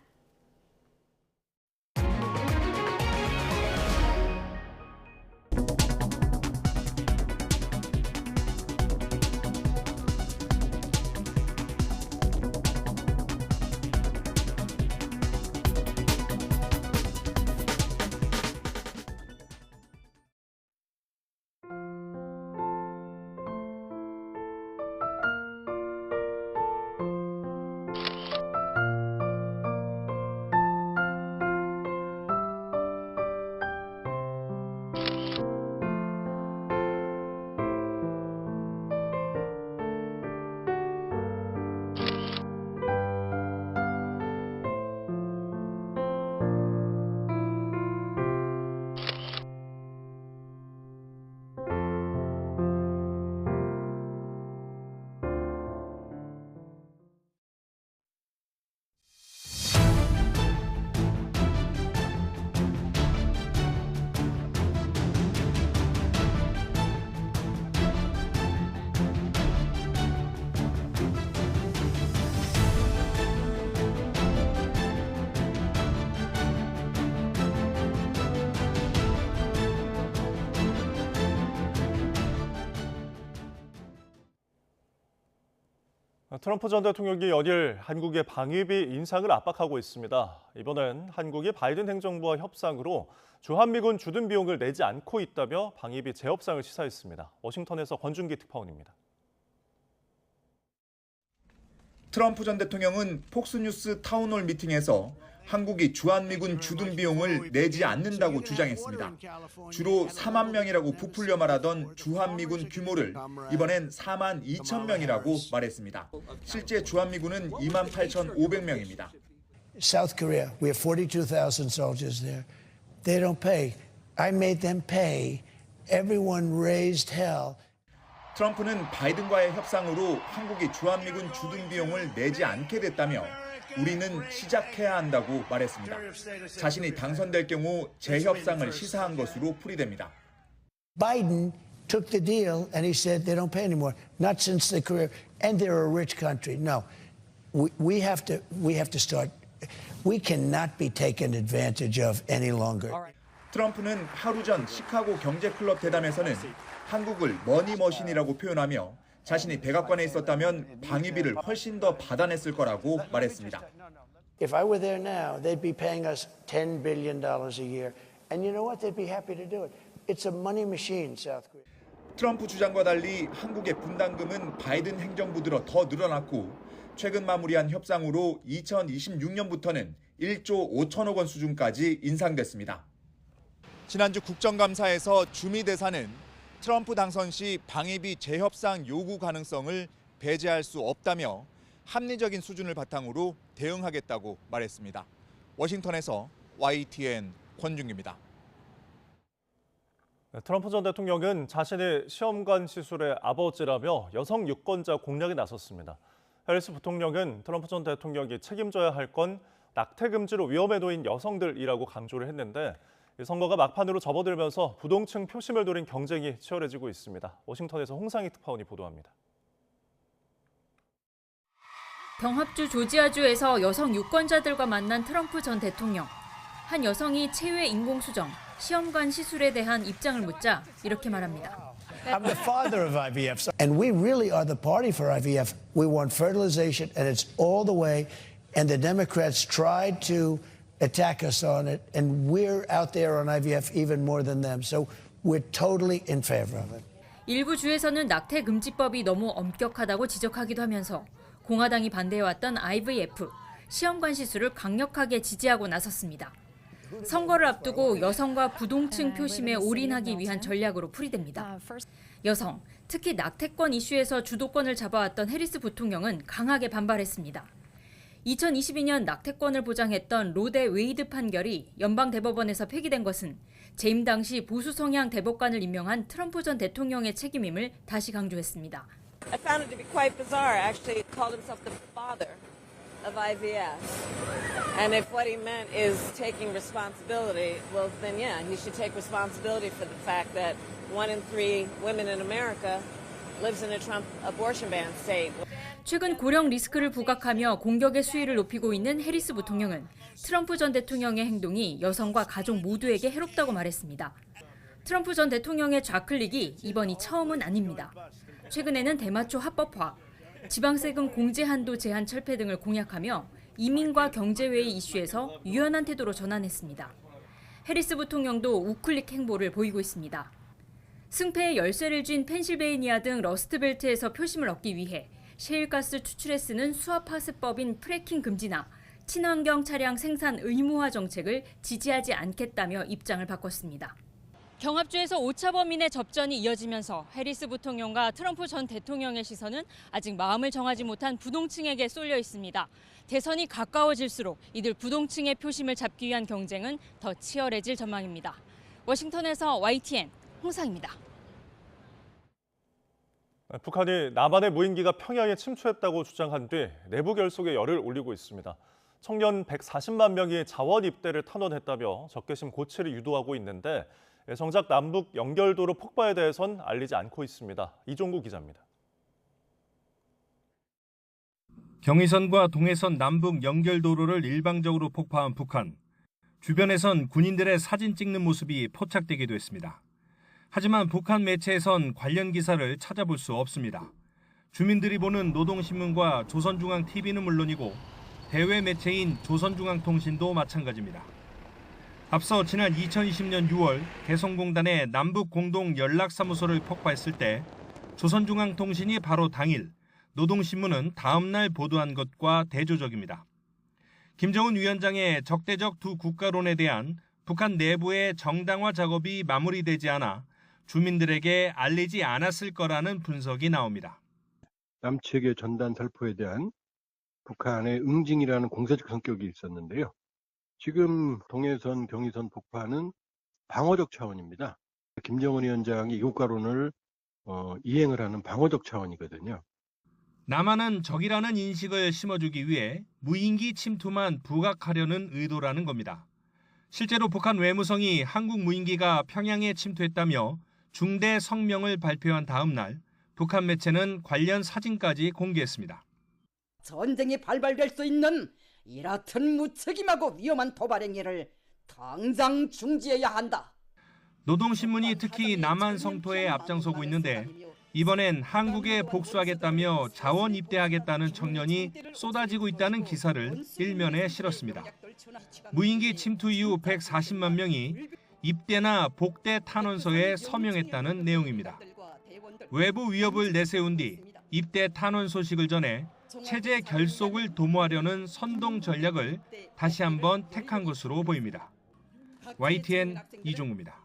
트럼프 전 대통령이 연일 한국의 방위비 인상을 압박하고 있습니다. 이번엔 한국이 바이든 행정부와 협상으로 주한미군 주둔 비용을 내지 않고 있다며 방위비 재협상을 시사했습니다. 워싱턴에서 권준기 특파원입니다. 트럼프 전 대통령은 폭스뉴스 타운홀 미팅에서 한국이 주한미군 주둔 비용을 내지 않는다고 주장했습니다. 주로 4만 명이라고 부풀려 말하던 주한미군 규모를 이번엔 4만 2천 명이라고 말했습니다. 실제 주한미군은 28,500명입니다. South Korea, we have 42,000 soldiers there. They don't pay. I made them pay. Everyone raised hell. 트럼프는 바이든과의 협상으로 한국이 주한미군 주둔 비용을 내지 않게 됐다며 우리는 시작해야 한다고 말했습니다. 자신이 당선될 경우 재협상을 시사한 것으로 풀이됩니다. Biden took the deal and he said they don't pay anymore. Not since the Korea, and they're a rich country. No, we have to start. We cannot be taken advantage of any longer. 트럼프는 하루 전 시카고 경제클럽 대담에서는 한국을 머니머신이라고 표현하며 자신이 백악관에 있었다면 방위비를 훨씬 더 받아냈을 거라고 말했습니다. If I were there now, they'd be paying us $10 billion a year. And you know what? They'd be happy to do it. It's a money machine, South Korea. 트럼프 주장과 달리 한국의 분담금은 바이든 행정부 들어 더 늘어났고 최근 마무리한 협상으로 2026년부터는 1조 5천억 원 수준까지 인상됐습니다. 지난주 국정감사에서 주미 대사는 트럼프 당선 시 방위비 재협상 요구 가능성을 배제할 수 없다며 합리적인 수준을 바탕으로 대응하겠다고 말했습니다. 워싱턴에서 YTN 권준기입니다. 트럼프 전 대통령은 자신의 시험관 시술의 아버지라며 여성 유권자 공략에 나섰습니다. 해리스 부통령은 트럼프 전 대통령이 책임져야 할 건 낙태 금지로 위험에 놓인 여성들이라고 강조를 했는데 선거가 막판으로 접어들면서 부동층 표심을 노린 경쟁이 치열해지고 있습니다. 워싱턴에서 홍상희 특파원이 보도합니다. 병합주 조지아주에서 여성 유권자들과 만난 트럼프 전 대통령. 한 여성이 체외 인공수정, 시험관 시술에 대한 입장을 묻자 이렇게 말합니다. I'm the father of IVF. And we really are the party for IVF. We want fertilization and it's all the way. And the Democrats tried to attack us on it, and we're out there on IVF even more than them. So we're totally in favor of it. 일부 주에서는 낙태 금지법이 너무 엄격하다고 지적하기도 하면서 공화당이 반대해왔던 IVF, 시험관 시술을 강력하게 지지하고 나섰습니다. 선거를 앞두고 여성과 부동층 표심에 올인하기 위한 전략으로 풀이됩니다. 여성, 특히 낙태권 이슈에서 주도권을 잡아왔던 해리스 부통령은 강하게 반발했습니다. 2022년 낙태권을 보장했던 로데 웨이드 판결이 연방대법원에서 폐기된 것은 재임 당시 보수 성향 대법관을 임명한 트럼프 전 대통령의 책임임을 다시 강조했습니다. I found it to be quite bizarre. Actually, he called himself the father of IVF. And if what he meant is taking responsibility, well, then yeah, he should take responsibility for the fact that 1 in 3 women in America lives in a Trump abortion ban state. 최근 고령 리스크를 부각하며 공격의 수위를 높이고 있는 해리스 부통령은 트럼프 전 대통령의 행동이 여성과 가족 모두에게 해롭다고 말했습니다. 트럼프 전 대통령의 좌클릭이 이번이 처음은 아닙니다. 최근에는 대마초 합법화, 지방세금 공제 한도 제한 철폐 등을 공약하며 이민과 경제 외의 이슈에서 유연한 태도로 전환했습니다. 해리스 부통령도 우클릭 행보를 보이고 있습니다. 승패의 열쇠를 쥔 펜실베이니아 등 러스트벨트에서 표심을 얻기 위해 셰일가스 추출에 쓰는 수압하수법인 프래킹 금지나 친환경 차량 생산 의무화 정책을 지지하지 않겠다며 입장을 바꿨습니다. 경합주에서 오차 범인의 접전이 이어지면서 해리스 부통령과 트럼프 전 대통령의 시선은 아직 마음을 정하지 못한 부동층에게 쏠려 있습니다. 대선이 가까워질수록 이들 부동층의 표심을 잡기 위한 경쟁은 더 치열해질 전망입니다. 워싱턴에서 YTN 홍상입니다. 북한이 남한의 무인기가 평양에 침투했다고 주장한 뒤 내부 결속에 열을 올리고 있습니다. 청년 140만 명이 자원 입대를 탄원했다며 적개심 고취를 유도하고 있는데 정작 남북 연결도로 폭파에 대해선 알리지 않고 있습니다. 이종구 기자입니다. 경의선과 동해선 남북 연결도로를 일방적으로 폭파한 북한. 주변에선 군인들의 사진 찍는 모습이 포착되기도 했습니다. 하지만 북한 매체에선 관련 기사를 찾아볼 수 없습니다. 주민들이 보는 노동신문과 조선중앙TV는 물론이고 대외 매체인 조선중앙통신도 마찬가지입니다. 앞서 지난 2020년 6월 개성공단의 남북공동연락사무소를 폭파했을 때 조선중앙통신이 바로 당일, 노동신문은 다음 날 보도한 것과 대조적입니다. 김정은 위원장의 적대적 두 국가론에 대한 북한 내부의 정당화 작업이 마무리되지 않아 주민들에게 알리지 않았을 거라는 분석이 나옵니다. 남측의 전단 살포에 대한 북한의 응징이라는 공세적 성격이 있었는데요. 지금 동해선, 경의선 폭파는 방어적 차원입니다. 김정은 위원장이 이국가론을 이행을 하는 방어적 차원이거든요. 남한은 적이라는 인식을 심어주기 위해 무인기 침투만 부각하려는 의도라는 겁니다. 실제로 북한 외무성이 한국 무인기가 평양에 침투했다며 중대 성명을 발표한 다음 날 북한 매체는 관련 사진까지 공개했습니다. 전쟁이 발발될 수 있는 이 같은 무책임하고 위험한 도발 행위를 당장 중지해야 한다. 노동신문이 특히 남한 성토에 앞장서고 있는데 이번엔 한국에 복수하겠다며 자원 입대하겠다는 청년이 쏟아지고 있다는 기사를 일면에 실었습니다. 무인기 침투 이후 140만 명이 입대나 복대 탄원서에 서명했다는 내용입니다. 외부 위협을 내세운 뒤 입대 탄원 소식을 전해 체제 결속을 도모하려는 선동 전략을 다시 한번 택한 것으로 보입니다. YTN 이종우입니다.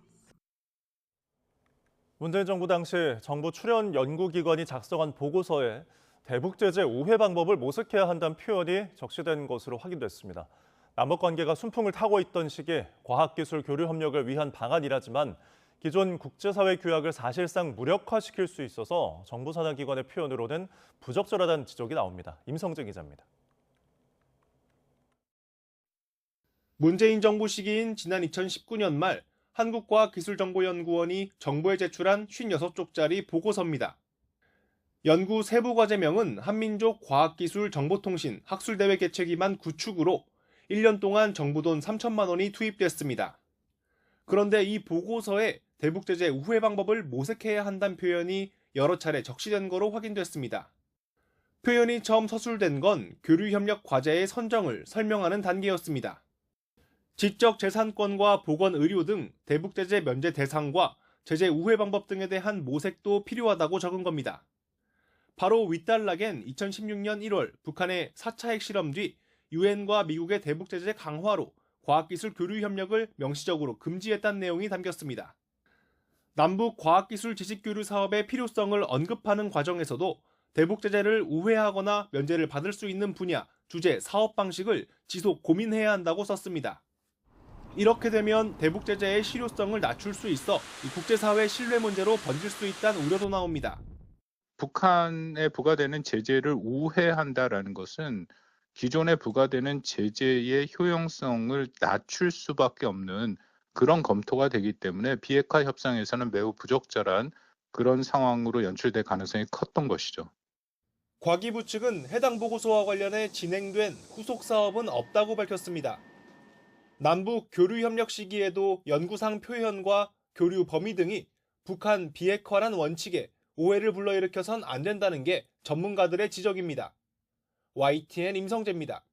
문재인 정부 당시 정부 출연 연구기관이 작성한 보고서에 대북 제재 우회 방법을 모색해야 한다는 표현이 적시된 것으로 확인됐습니다. 남북관계가 순풍을 타고 있던 시기에 과학기술 교류 협력을 위한 방안이라지만 기존 국제사회 규약을 사실상 무력화시킬 수 있어서 정부 산하 기관의 표현으로는 부적절하다는 지적이 나옵니다. 임성재 기자입니다. 문재인 정부 시기인 지난 2019년 말 한국과학기술정보연구원이 정부에 제출한 56쪽짜리 보고서입니다. 연구 세부 과제명은 한민족 과학기술정보통신 학술대회 개최 기반 구축으로 1년 동안 정부 돈 3천만 원이 투입됐습니다. 그런데 이 보고서에 대북 제재 우회 방법을 모색해야 한다는 표현이 여러 차례 적시된 거로 확인됐습니다. 표현이 처음 서술된 건 교류협력 과제의 선정을 설명하는 단계였습니다. 지적재산권과 보건의료 등 대북 제재 면제 대상과 제재 우회 방법 등에 대한 모색도 필요하다고 적은 겁니다. 바로 윗단락엔 2016년 1월 북한의 4차 핵실험 뒤 유엔과 미국의 대북 제재 강화로 과학기술 교류 협력을 명시적으로 금지했다는 내용이 담겼습니다. 남북 과학기술 지식교류 사업의 필요성을 언급하는 과정에서도 대북 제재를 우회하거나 면제를 받을 수 있는 분야, 주제, 사업 방식을 지속 고민해야 한다고 썼습니다. 이렇게 되면 대북 제재의 실효성을 낮출 수 있어 국제사회 신뢰 문제로 번질 수 있다는 우려도 나옵니다. 북한에 부과되는 제재를 우회한다라는 것은 기존에 부과되는 제재의 효용성을 낮출 수밖에 없는 그런 검토가 되기 때문에 비핵화 협상에서는 매우 부적절한 그런 상황으로 연출될 가능성이 컸던 것이죠. 과기부 측은 해당 보고서와 관련해 진행된 후속 사업은 없다고 밝혔습니다. 남북 교류 협력 시기에도 연구상 표현과 교류 범위 등이 북한 비핵화란 원칙에 오해를 불러일으켜선 안 된다는 게 전문가들의 지적입니다. YTN 임성재입니다.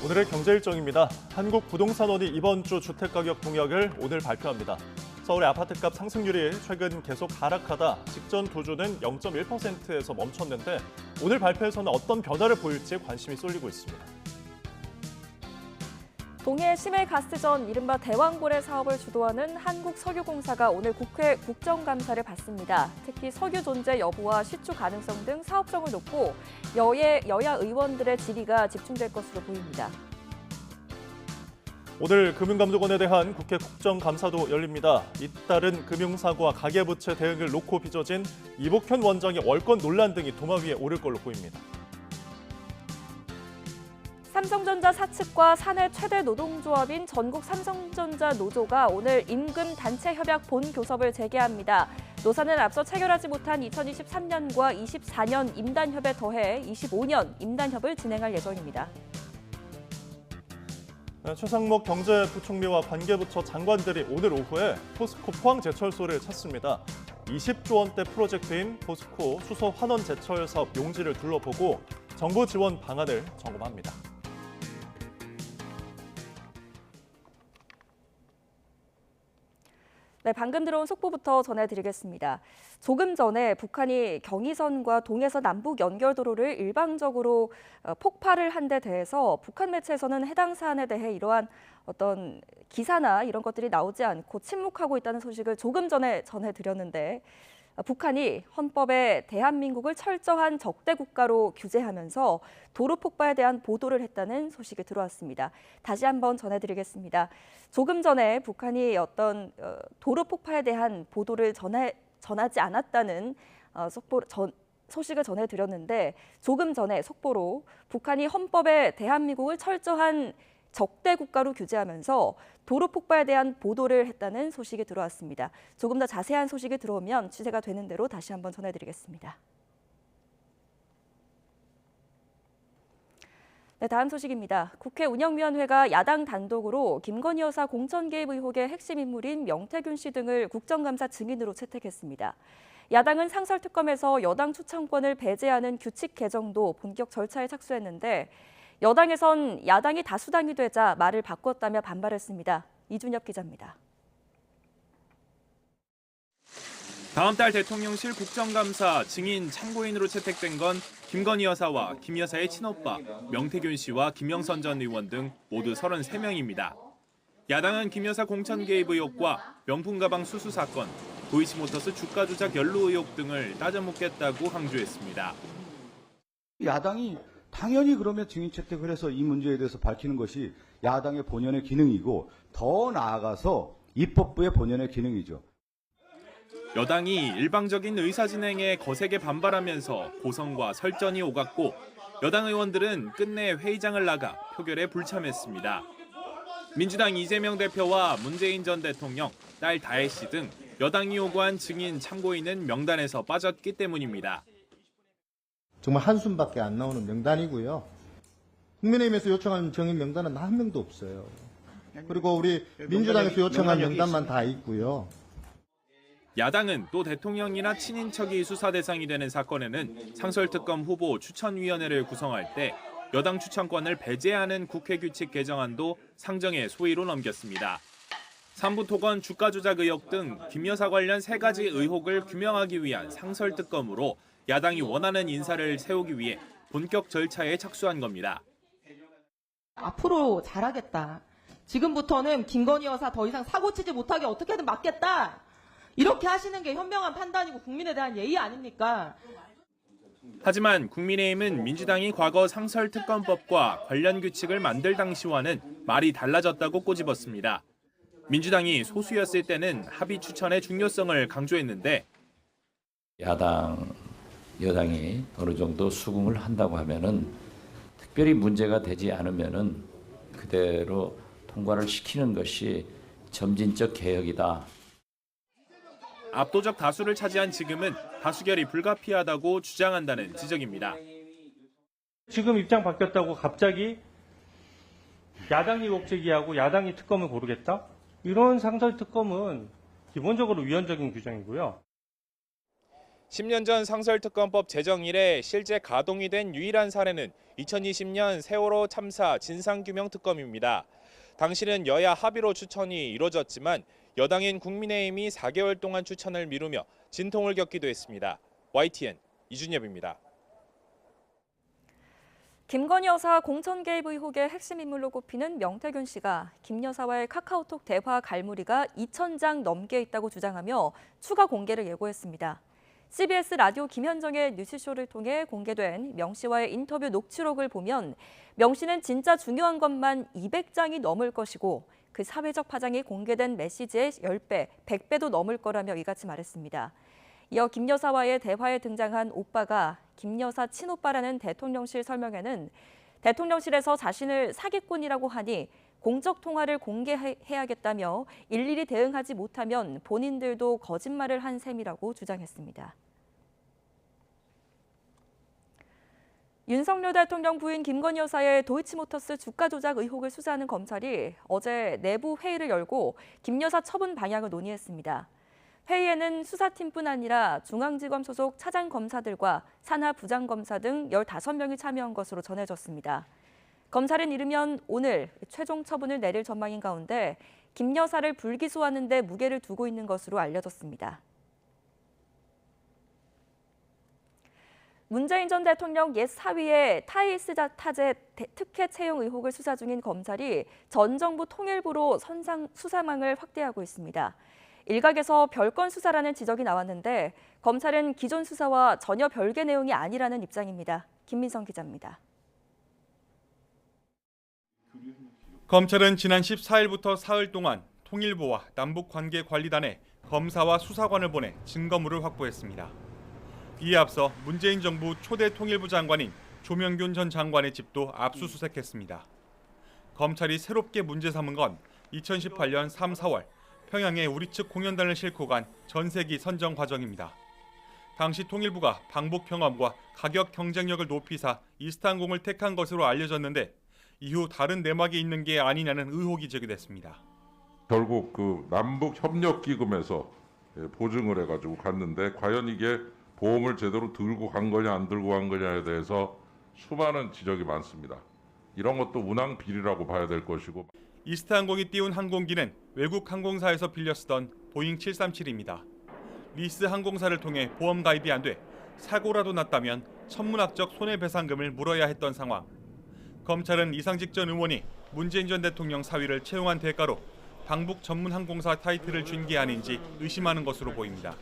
오늘의 경제 일정입니다. 한국부동산원이 이번 주 주택가격 동향을 오늘 발표합니다. 서울의 아파트값 상승률이 최근 계속 하락하다 직전 두 주는 0.1%에서 멈췄는데 오늘 발표에서는 어떤 변화를 보일지 관심이 쏠리고 있습니다. 동해 심해가스전 이른바 대왕고래 사업을 주도하는 한국석유공사가 오늘 국회 국정감사를 받습니다. 특히 석유 존재 여부와 시추 가능성 등 사업성을 놓고 여야 의원들의 질의가 집중될 것으로 보입니다. 오늘 금융감독원에 대한 국회 국정감사도 열립니다. 잇따른 금융사고와 가계부채 대응을 놓고 빚어진 이복현 원장의 월권 논란 등이 도마 위에 오를 걸로 보입니다. 삼성전자 사측과 사내 최대 노동조합인 전국 삼성전자 노조가 오늘 임금 단체 협약 본교섭을 재개합니다. 노사는 앞서 체결하지 못한 2023년과 24년 임단협에 더해 25년 임단협을 진행할 예정입니다. 최상목 경제부총리와 관계부처 장관들이 오늘 오후에 포스코 포항제철소를 찾습니다. 20조 원대 프로젝트인 포스코 수소 환원 제철 사업 용지를 둘러보고 정부 지원 방안을 점검합니다. 네, 방금 들어온 속보부터 전해드리겠습니다. 조금 전에 북한이 경의선과 동해서 남북 연결도로를 일방적으로 폭파를 한 데 대해서 북한 매체에서는 해당 사안에 대해 이러한 어떤 기사나 이런 것들이 나오지 않고 침묵하고 있다는 소식을 조금 전에 전해드렸는데 북한이 헌법에 대한민국을 철저한 적대 국가로 규제하면서 도로 폭파에 대한 보도를 했다는 소식이 들어왔습니다. 다시 한번 전해드리겠습니다. 조금 전에 북한이 어떤 도로 폭파에 대한 보도를 전하지 않았다는 소식을 전해드렸는데 조금 전에 속보로 북한이 헌법에 대한민국을 철저한 적대 국가로 규제하면서 도로 폭파에 대한 보도를 했다는 소식이 들어왔습니다. 조금 더 자세한 소식이 들어오면 취재가 되는 대로 다시 한번 전해드리겠습니다. 네, 다음 소식입니다. 국회 운영위원회가 야당 단독으로 김건희 여사 공천 개입 의혹의 핵심 인물인 명태균 씨 등을 국정감사 증인으로 채택했습니다. 야당은 상설특검에서 여당 추천권을 배제하는 규칙 개정도 본격 절차에 착수했는데 여당에선 야당이 다수당이 되자 말을 바꿨다며 반발했습니다. 이준엽 기자입니다. 다음 달 대통령실 국정감사 증인 참고인으로 채택된 건 김건희 여사와 김 여사의 친오빠 명태균 씨와 김영선 전 의원 등 모두 33명입니다. 야당은 김 여사 공천 개입 의혹과 명품 가방 수수 사건, 도이치모터스 주가 조작 연루 의혹 등을 따져묻겠다고 강조했습니다. 야당이 당연히 그러면 증인 채택을 해서 이 문제에 대해서 밝히는 것이 야당의 본연의 기능이고 더 나아가서 입법부의 본연의 기능이죠. 여당이 일방적인 의사 진행에 거세게 반발하면서 고성과 설전이 오갔고 여당 의원들은 끝내 회의장을 나가 표결에 불참했습니다. 민주당 이재명 대표와 문재인 전 대통령, 딸 다혜 씨 등 여당이 요구한 증인 참고인은 명단에서 빠졌기 때문입니다. 정말 한숨밖에 안 나오는 명단이고요. 국민의힘에서 요청한 증인 명단은 단 한 명도 없어요. 그리고 우리 민주당에서 요청한 명단만 다 있고요. 야당은 또 대통령이나 친인척이 수사 대상이 되는 사건에는 상설특검 후보 추천위원회를 구성할 때 여당 추천권을 배제하는 국회 규칙 개정안도 상정의 소위로 넘겼습니다. 삼부토건 주가 조작 의혹 등 김 여사 관련 3가지 의혹을 규명하기 위한 상설특검으로 야당이 원하는 인사를 세우기 위해 본격 절차에 착수한 겁니다. 앞으로 잘하겠다. 지금부터는 김건희 여사 더 이상 사고치지 못하게 어떻게든 막겠다. 이렇게 하시는 게 현명한 판단이고 국민에 대한 예의 아닙니까? 하지만 국민의힘은 민주당이 과거 상설특검법과 관련 규칙을 만들 당시와는 말이 달라졌다고 꼬집었습니다. 민주당이 소수였을 때는 합의 추천의 중요성을 강조했는데 여당이 어느 정도 수긍을 한다고 하면은 특별히 문제가 되지 않으면은 그대로 통과를 시키는 것이 점진적 개혁이다. 압도적 다수를 차지한 지금은 다수결이 불가피하다고 주장한다는 지적입니다. 지금 입장 바뀌었다고 갑자기 야당이 의혹제기하고 야당이 특검을 고르겠다? 이런 상설특검은 기본적으로 위헌적인 규정이고요. 10년 전 상설특검법 제정 이래 실제 가동이 된 유일한 사례는 2020년 세월호 참사 진상규명특검입니다. 당시는 여야 합의로 추천이 이루어졌지만 여당인 국민의힘이 4개월 동안 추천을 미루며 진통을 겪기도 했습니다. YTN 이준엽입니다. 김건희 여사 공천 개입 의혹의 핵심 인물로 꼽히는 명태균 씨가 김 여사와의 카카오톡 대화 갈무리가 2,000장 넘게 있다고 주장하며 추가 공개를 예고했습니다. CBS 라디오 김현정의 뉴스쇼를 통해 공개된 명 씨와의 인터뷰 녹취록을 보면 명 씨는 진짜 중요한 것만 200장이 넘을 것이고 그 사회적 파장이 공개된 메시지의 10배, 100배도 넘을 거라며 이같이 말했습니다. 이어 김 여사와의 대화에 등장한 오빠가 김 여사 친오빠라는 대통령실 설명에는 대통령실에서 자신을 사기꾼이라고 하니 공적 통화를 공개해야겠다며 일일이 대응하지 못하면 본인들도 거짓말을 한 셈이라고 주장했습니다. 윤석열 대통령 부인 김건희 여사의 도이치모터스 주가 조작 의혹을 수사하는 검찰이 어제 내부 회의를 열고 김 여사 처분 방향을 논의했습니다. 회의에는 수사팀뿐 아니라 중앙지검 소속 차장검사들과 산하 부장검사 등 15명이 참여한 것으로 전해졌습니다. 검찰은 이르면 오늘 최종 처분을 내릴 전망인 가운데 김 여사를 불기소하는 데 무게를 두고 있는 것으로 알려졌습니다. 문재인 전 대통령 옛 사위의 타이스 타제 특혜 채용 의혹을 수사 중인 검찰이 전 정부 통일부로 수사망을 확대하고 있습니다. 일각에서 별건 수사라는 지적이 나왔는데 검찰은 기존 수사와 전혀 별개 내용이 아니라는 입장입니다. 김민성 기자입니다. 검찰은 지난 14일부터 사흘 동안 통일부와 남북관계관리단에 검사와 수사관을 보내 증거물을 확보했습니다. 이에 앞서 문재인 정부 초대 통일부 장관인 조명균 전 장관의 집도 압수수색했습니다. 검찰이 새롭게 문제 삼은 건 2018년 3, 4월 평양에 우리 측 공연단을 싣고 간 전세기 선정 과정입니다. 당시 통일부가 방북 경험과 가격 경쟁력을 높이사 이스탄공을 택한 것으로 알려졌는데 이후 다른 내막이 있는 게 아니냐는 의혹이 제기됐습니다. 결국 그 남북협력기금에서 보증을 해가지고 갔는데 과연 이게 보험을 제대로 들고 간 거냐 안 들고 간 거냐에 대해서 수많은 지적이 많습니다. 이런 것도 운항 비리라고 봐야 될 것이고. 이스타항공이 띄운 항공기는 외국 항공사에서 빌려 쓰던 보잉 737입니다. 리스 항공사를 통해 보험 가입이 안 돼 사고라도 났다면 천문학적 손해배상금을 물어야 했던 상황. 검찰은 이상직 전 의원이 문재인 전 대통령 사위를 채용한 대가로 방북 전문 항공사 타이틀을 준 게 아닌지 의심하는 것으로 보입니다.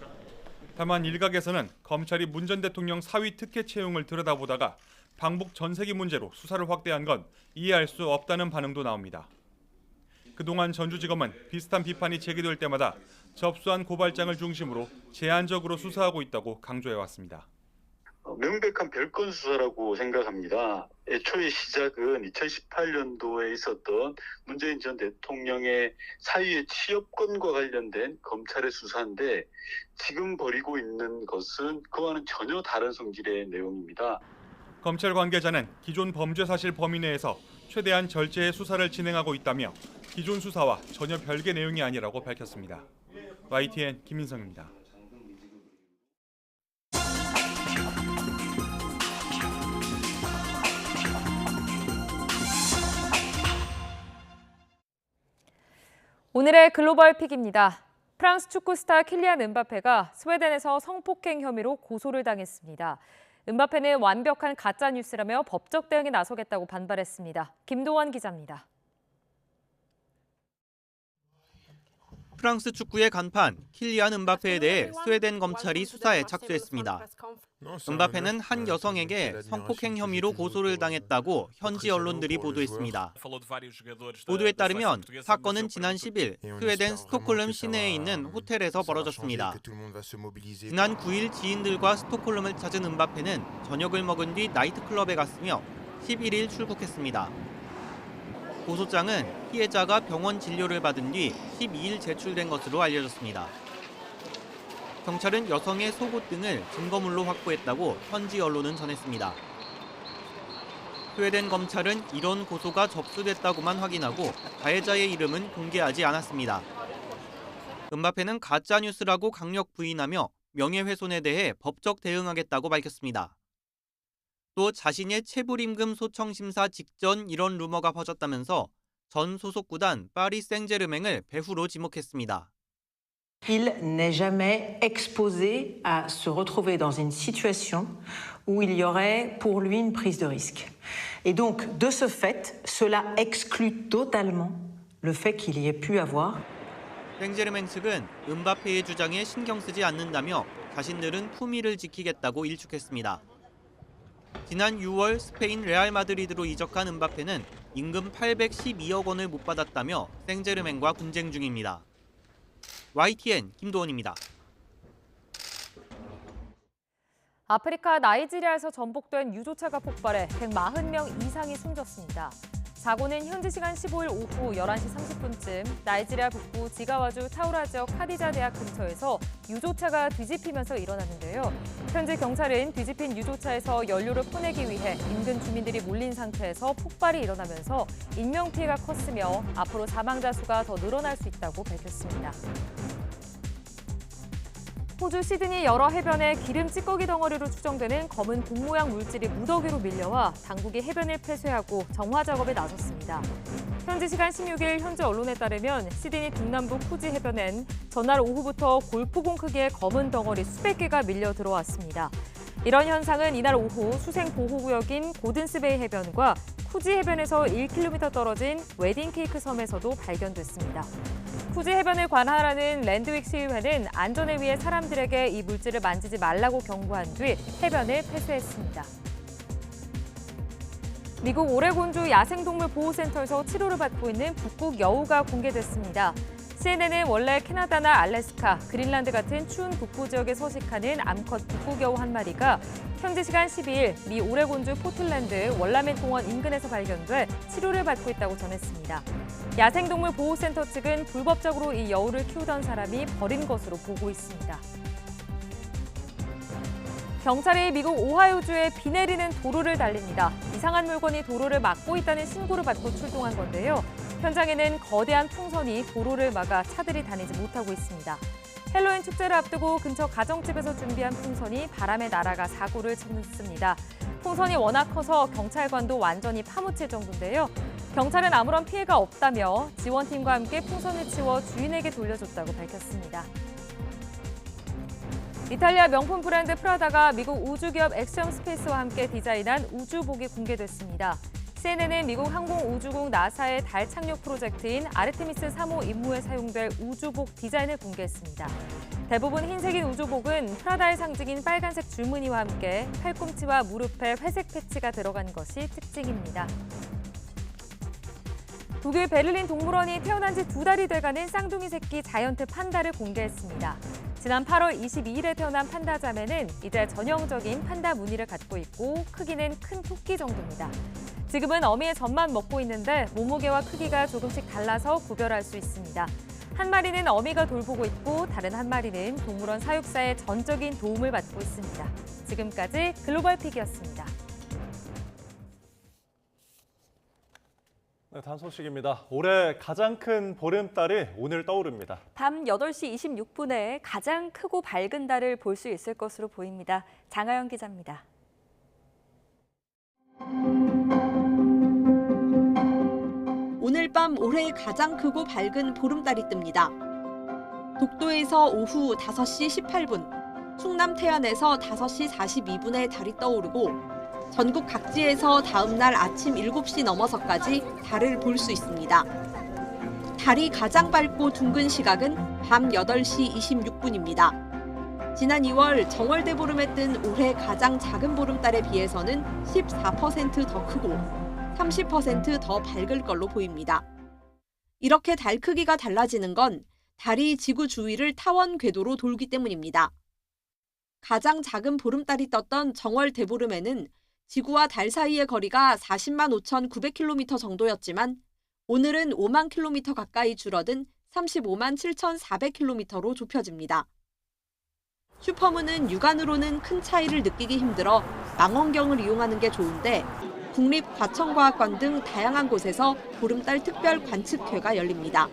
다만 일각에서는 검찰이 문 전 대통령 사위 특혜 채용을 들여다보다가 방북 전세기 문제로 수사를 확대한 건 이해할 수 없다는 반응도 나옵니다. 그동안 전주지검은 비슷한 비판이 제기될 때마다 접수한 고발장을 중심으로 제한적으로 수사하고 있다고 강조해왔습니다. 명백한 별건 수사라고 생각합니다. 애초에 시작은 2018년도에 있었던 문재인 전 대통령의 사위의 취업권과 관련된 검찰의 수사인데 지금 벌이고 있는 것은 그와는 전혀 다른 성질의 내용입니다. 검찰 관계자는 기존 범죄 사실 범위 내에서 최대한 절제의 수사를 진행하고 있다며 기존 수사와 전혀 별개 내용이 아니라고 밝혔습니다. YTN 김민성입니다. 오늘의 글로벌 픽입니다. 프랑스 축구 스타 킬리안 음바페가 스웨덴에서 성폭행 혐의로 고소를 당했습니다. 음바페는 완벽한 가짜뉴스라며 법적 대응에 나서겠다고 반발했습니다. 김도원 기자입니다. 프랑스 축구의 간판 킬리안 음바페에 대해 스웨덴 검찰이 수사에 착수했습니다. 음바페는 한 여성에게 성폭행 혐의로 고소를 당했다고 현지 언론들이 보도했습니다. 보도에 따르면 사건은 지난 10일 스웨덴 스톡홀름 시내에 있는 호텔에서 벌어졌습니다. 지난 9일 지인들과 스톡홀름을 찾은 음바페는 저녁을 먹은 뒤 나이트클럽에 갔으며 11일 출국했습니다. 고소장은 피해자가 병원 진료를 받은 뒤 12일 제출된 것으로 알려졌습니다. 경찰은 여성의 속옷 등을 증거물로 확보했다고 현지 언론은 전했습니다. 스웨덴 검찰은 이런 고소가 접수됐다고만 확인하고 가해자의 이름은 공개하지 않았습니다. 음바페는 가짜뉴스라고 강력 부인하며 명예훼손에 대해 법적 대응하겠다고 밝혔습니다. 또 자신의 체불임금 소청 심사 직전 이런 루머가 퍼졌다면서 전 소속 구단 파리 생제르맹을 배후로 지목했습니다. Il n'est jamais exposé à se retrouver dans une situation où il y aurait pour lui une prise de risque. Et donc, de ce fait, cela exclut totalement le fait qu'il y ait pu avoir. 생제르맹 측은 음바페의 주장에 신경 쓰지 않는다며 자신들은 품위를 지키겠다고 일축했습니다. 지난 6월 스페인 레알 마드리드로 이적한 음바페는 임금 812억 원을 못 받았다며 생제르맹과 분쟁 중입니다. YTN 김도원입니다. 아프리카 나이지리아에서 전복된 유조차가 폭발해 140명 이상이 숨졌습니다. 사고는 현지 시간 15일 오후 11시 30분쯤 나이지리아 북부 지가와주 타우라 지역 카디자 대학 근처에서 유조차가 뒤집히면서 일어났는데요. 현지 경찰은 뒤집힌 유조차에서 연료를 퍼내기 위해 인근 주민들이 몰린 상태에서 폭발이 일어나면서 인명피해가 컸으며 앞으로 사망자 수가 더 늘어날 수 있다고 밝혔습니다. 호주 시드니 여러 해변에 기름 찌꺼기 덩어리로 추정되는 검은 공 모양 물질이 무더기로 밀려와 당국이 해변을 폐쇄하고 정화 작업에 나섰습니다. 현지 시간 16일 현지 언론에 따르면 시드니 동남부 쿠지 해변엔 전날 오후부터 골프공 크기의 검은 덩어리 수백 개가 밀려 들어왔습니다. 이런 현상은 이날 오후 수생 보호구역인 고든스베이 해변과 쿠지 해변에서 1km 떨어진 웨딩케이크 섬에서도 발견됐습니다. 쿠지 해변을 관할하는 랜드윅 시의회는 안전을 위해 사람들에게 이 물질을 만지지 말라고 경고한 뒤 해변을 폐쇄했습니다. 미국 오레곤주 야생동물 보호센터에서 치료를 받고 있는 북극 여우가 공개됐습니다. CNN은 원래 캐나다나 알래스카, 그린란드 같은 추운 북부 지역에 서식하는 암컷 북극여우 한 마리가 현지 시간 12일 미 오레곤주 포틀랜드 월라멘 공원 인근에서 발견돼 치료를 받고 있다고 전했습니다. 야생동물 보호센터 측은 불법적으로 이 여우를 키우던 사람이 버린 것으로 보고 있습니다. 경찰이 미국 오하이오주에 비 내리는 도로를 달립니다. 이상한 물건이 도로를 막고 있다는 신고를 받고 출동한 건데요. 현장에는 거대한 풍선이 도로를 막아 차들이 다니지 못하고 있습니다. 헬로윈 축제를 앞두고 근처 가정집에서 준비한 풍선이 바람에 날아가 사고를 쳤습니다. 풍선이 워낙 커서 경찰관도 완전히 파묻힐 정도인데요. 경찰은 아무런 피해가 없다며 지원팀과 함께 풍선을 치워 주인에게 돌려줬다고 밝혔습니다. 이탈리아 명품 브랜드 프라다가 미국 우주기업 엑시엄 스페이스와 함께 디자인한 우주복이 공개됐습니다. CNN은 미국 항공우주국 나사의 달 착륙 프로젝트인 아르테미스 3호 임무에 사용될 우주복 디자인을 공개했습니다. 대부분 흰색인 우주복은 프라다의 상징인 빨간색 줄무늬와 함께 팔꿈치와 무릎에 회색 패치가 들어간 것이 특징입니다. 독일 베를린 동물원이 태어난 지 2달이 돼가는 쌍둥이 새끼 자이언트 판다를 공개했습니다. 지난 8월 22일에 태어난 판다 자매는 이제 전형적인 판다 무늬를 갖고 있고 크기는 큰 토끼 정도입니다. 지금은 어미의 젖만 먹고 있는데 몸무게와 크기가 조금씩 달라서 구별할 수 있습니다. 한 마리는 어미가 돌보고 있고 다른 한 마리는 동물원 사육사의 전적인 도움을 받고 있습니다. 지금까지 글로벌 픽이었습니다. 네, 다음 소식입니다. 올해 가장 큰 보름달이 오늘 떠오릅니다. 밤 8시 26분에 가장 크고 밝은 달을 볼 수 있을 것으로 보입니다. 장하영 기자입니다. 오늘 밤 올해 가장 크고 밝은 보름달이 뜹니다. 독도에서 오후 5시 18분, 충남 태안에서 5시 42분에 달이 떠오르고 전국 각지에서 다음 날 아침 7시 넘어서까지 달을 볼 수 있습니다. 달이 가장 밝고 둥근 시각은 밤 8시 26분입니다. 지난 2월 정월대보름에 뜬 올해 가장 작은 보름달에 비해서는 14% 더 크고 30% 더 밝을 걸로 보입니다. 이렇게 달 크기가 달라지는 건 달이 지구 주위를 타원 궤도로 돌기 때문입니다. 가장 작은 보름달이 떴던 정월대보름에는 지구와 달 사이의 거리가 40만 5,900km 정도였지만 오늘은 5만 km 가까이 줄어든 35만 7,400km로 좁혀집니다. 슈퍼문은 육안으로는 큰 차이를 느끼기 힘들어 망원경을 이용하는 게 좋은데 국립과천과학관 등 다양한 곳에서 보름달 특별 관측회가 열립니다.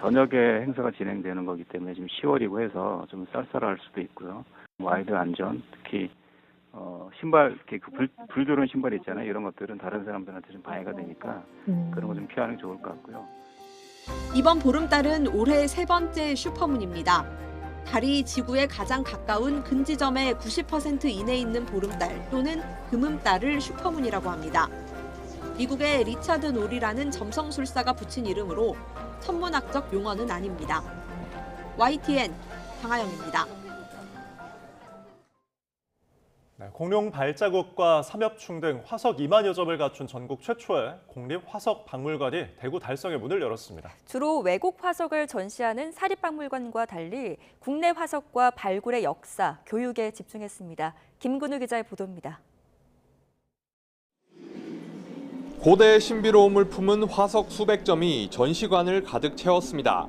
저녁에 행사가 진행되는 거기 때문에 지금 10월이고 해서 좀 쌀쌀할 수도 있고요. 아이들 안전, 특히 신발, 이렇게 불 들어오는 신발 있잖아요. 이런 것들은 다른 사람들한테 좀 방해가 되니까 그런 거 좀 피하는 게 좋을 것 같고요. 이번 보름달은 올해 3번째 슈퍼문입니다. 달이 지구에 가장 가까운 근지점의 90% 이내에 있는 보름달 또는 금음달을 슈퍼문이라고 합니다. 미국의 리차드 놀이라는 점성술사가 붙인 이름으로 천문학적 용어는 아닙니다. YTN 강하영입니다. 공룡 발자국과 삼엽충 등 화석 2만여 점을 갖춘 전국 최초의 국립화석박물관이 대구 달성에 문을 열었습니다. 주로 외국 화석을 전시하는 사립박물관과 달리 국내 화석과 발굴의 역사, 교육에 집중했습니다. 김근우 기자의 보도입니다. 고대의 신비로움을 품은 화석 수백 점이 전시관을 가득 채웠습니다.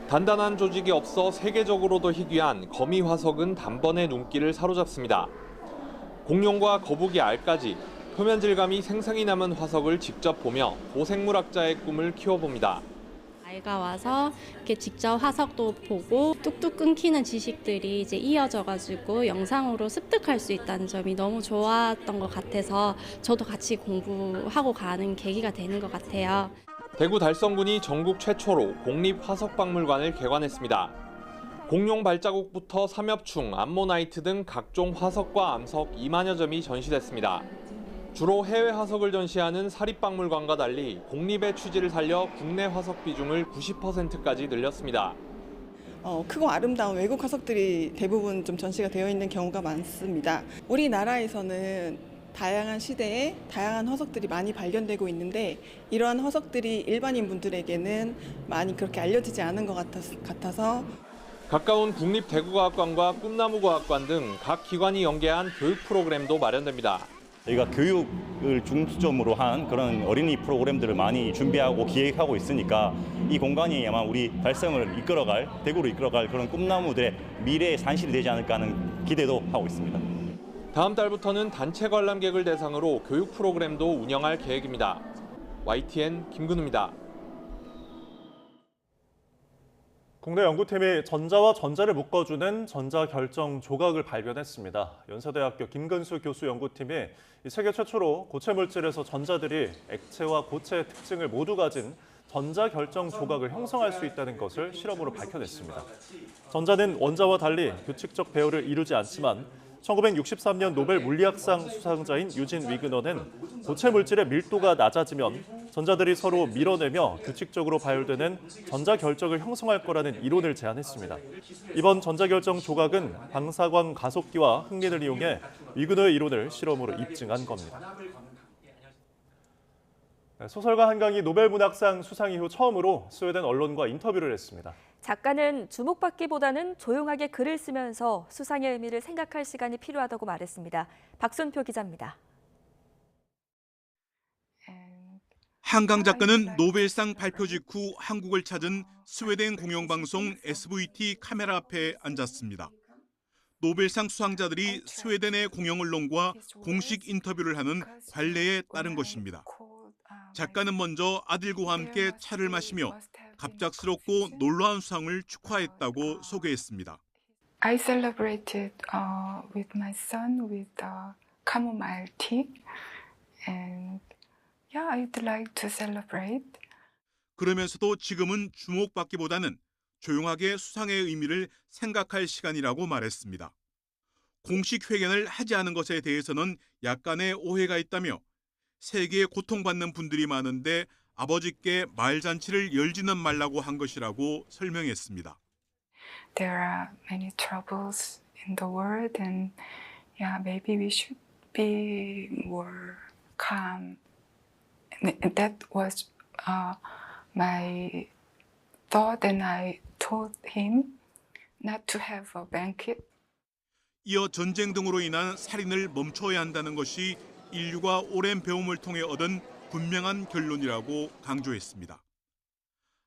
단단한 조직이 없어 세계적으로도 희귀한 거미 화석은 단번에 눈길을 사로잡습니다. 공룡과 거북이 알까지 표면 질감이 생생히 남은 화석을 직접 보며 고생물학자의 꿈을 키워봅니다. 아이가 와서 이렇게 직접 화석도 보고 뚝뚝 끊기는 지식들이 이제 이어져가지고 영상으로 습득할 수 있다는 점이 너무 좋았던 것 같아서 저도 같이 공부하고 가는 계기가 되는 것 같아요. 대구 달성군이 전국 최초로 공립화석박물관을 개관했습니다. 공룡 발자국부터 삼엽충, 암모나이트 등 각종 화석과 암석 2만여 점이 전시됐습니다. 주로 해외 화석을 전시하는 사립박물관과 달리 공립의 취지를 살려 국내 화석 비중을 90%까지 늘렸습니다. 크고 아름다운 외국 화석들이 대부분 좀 전시가 되어 있는 경우가 많습니다. 우리나라에서는 다양한 시대에 다양한 화석들이 많이 발견되고 있는데 이러한 화석들이 일반인 분들에게는 많이 그렇게 알려지지 않은 것 같아서 가까운 국립대구과학관과 꿈나무과학관 등 각 기관이 연계한 교육 프로그램도 마련됩니다. 저희가 교육을 중점으로 한 그런 어린이 프로그램들을 많이 준비하고 기획하고 있으니까 이 공간이 아마 우리 달성을 이끌어갈, 대구를 이끌어갈 그런 꿈나무들의 미래의 산실이 되지 않을까 하는 기대도 하고 있습니다. 다음 달부터는 단체 관람객을 대상으로 교육 프로그램도 운영할 계획입니다. YTN 김근우입니다. 국내 연구팀이 전자와 전자를 묶어주는 전자결정 조각을 발견했습니다. 연세대학교 김근수 교수 연구팀이 세계 최초로 고체 물질에서 전자들이 액체와 고체의 특징을 모두 가진 전자결정 조각을 형성할 수 있다는 것을 실험으로 밝혀냈습니다. 전자는 원자와 달리 규칙적 배열을 이루지 않지만 1963년 노벨 물리학상 수상자인 유진 위그너는 고체 물질의 밀도가 낮아지면 전자들이 서로 밀어내며 규칙적으로 발열되는 전자결정을 형성할 거라는 이론을 제안했습니다. 이번 전자결정 조각은 방사광 가속기와 흑린을 이용해 위그너의 이론을 실험으로 입증한 겁니다. 소설가 한강이 노벨 문학상 수상 이후 처음으로 스웨덴 언론과 인터뷰를 했습니다. 작가는 주목받기보다는 조용하게 글을 쓰면서 수상의 의미를 생각할 시간이 필요하다고 말했습니다. 박순표 기자입니다. 한강 작가는 노벨상 발표 직후 한국을 찾은 스웨덴 공영방송 SVT 카메라 앞에 앉았습니다. 노벨상 수상자들이 스웨덴의 공영 언론과 공식 인터뷰를 하는 관례에 따른 것입니다. 작가는 먼저 아들과 함께 차를 마시며 갑작스럽고 놀라운 수상을 축하했다고 소개했습니다. I celebrated with my son with chamomile tea, and yeah, I'd like to celebrate. 그러면서도 지금은 주목받기보다는 조용하게 수상의 의미를 생각할 시간이라고 말했습니다. 공식 회견을 하지 않은 것에 대해서는 약간의 오해가 있다며 세계에 고통받는 분들이 많은데 아버지께 말잔치를 열지는 말라고 한 것이라고 설명했습니다. There are many troubles in the world, and yeah, maybe we should be more calm. And that was my thought, and I told him not to have a banquet. 이어 전쟁 등으로 인한 살인을 멈춰야 한다는 것이 인류가 오랜 배움을 통해 얻은 분명한 결론이라고 강조했습니다.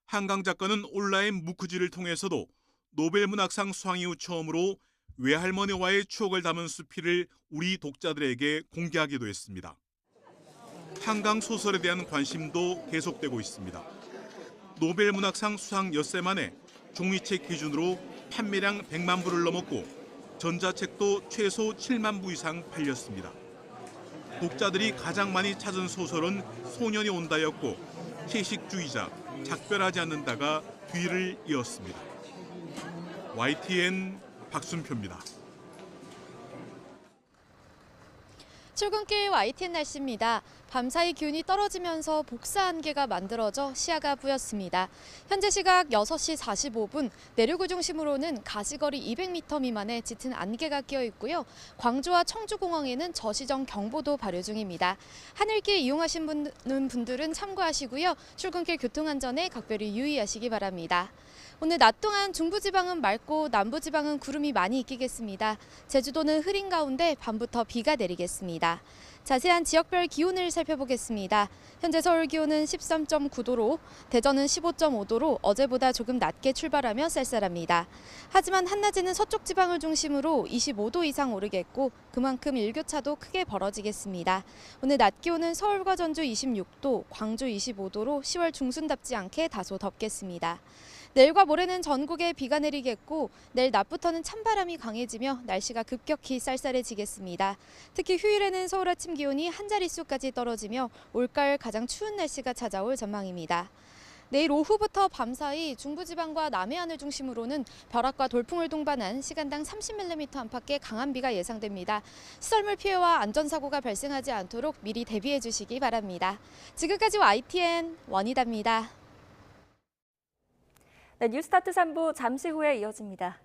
한강 작가는 온라인 무크지를 통해서도 노벨 문학상 수상 이후 처음으로 외할머니와의 추억을 담은 수필을 우리 독자들에게 공개하기도 했습니다. 한강 소설에 대한 관심도 계속되고 있습니다. 노벨문학상 수상 엿새 만에 종이책 기준으로 판매량 100만 부를 넘었고 전자책도 최소 7만 부 이상 팔렸습니다. 독자들이 가장 많이 찾은 소설은 소년이 온다였고 채식주의자, 작별하지 않는다가 뒤를 이었습니다. YTN 박순표입니다. 출근길 YTN 날씨입니다. 밤사이 기온이 떨어지면서 복사 안개가 만들어져 시야가 뿌였습니다. 현재 시각 6시 45분, 내륙을 중심으로는 가시거리 200m 미만의 짙은 안개가 끼어 있고요. 광주와 청주공항에는 저시정 경보도 발효 중입니다. 하늘길 이용하신 분들은 참고하시고요. 출근길 교통안전에 각별히 유의하시기 바랍니다. 오늘 낮 동안 중부지방은 맑고 남부지방은 구름이 많이 끼겠습니다. 제주도는 흐린 가운데 밤부터 비가 내리겠습니다. 자세한 지역별 기온을 살펴보겠습니다. 현재 서울 기온은 13.9도로, 대전은 15.5도로 어제보다 조금 낮게 출발하며 쌀쌀합니다. 하지만 한낮에는 서쪽 지방을 중심으로 25도 이상 오르겠고 그만큼 일교차도 크게 벌어지겠습니다. 오늘 낮 기온은 서울과 전주 26도, 광주 25도로 10월 중순답지 않게 다소 덥겠습니다. 내일과 모레는 전국에 비가 내리겠고 내일 낮부터는 찬바람이 강해지며 날씨가 급격히 쌀쌀해지겠습니다. 특히 휴일에는 서울 아침 기온이 한 자릿수까지 떨어지며 올가을 가장 추운 날씨가 찾아올 전망입니다. 내일 오후부터 밤사이 중부지방과 남해안을 중심으로는 벼락과 돌풍을 동반한 시간당 30mm 안팎의 강한 비가 예상됩니다. 시설물 피해와 안전사고가 발생하지 않도록 미리 대비해 주시기 바랍니다. 지금까지 YTN 원희다입니다. 네, 뉴스타트 3부 잠시 후에 이어집니다.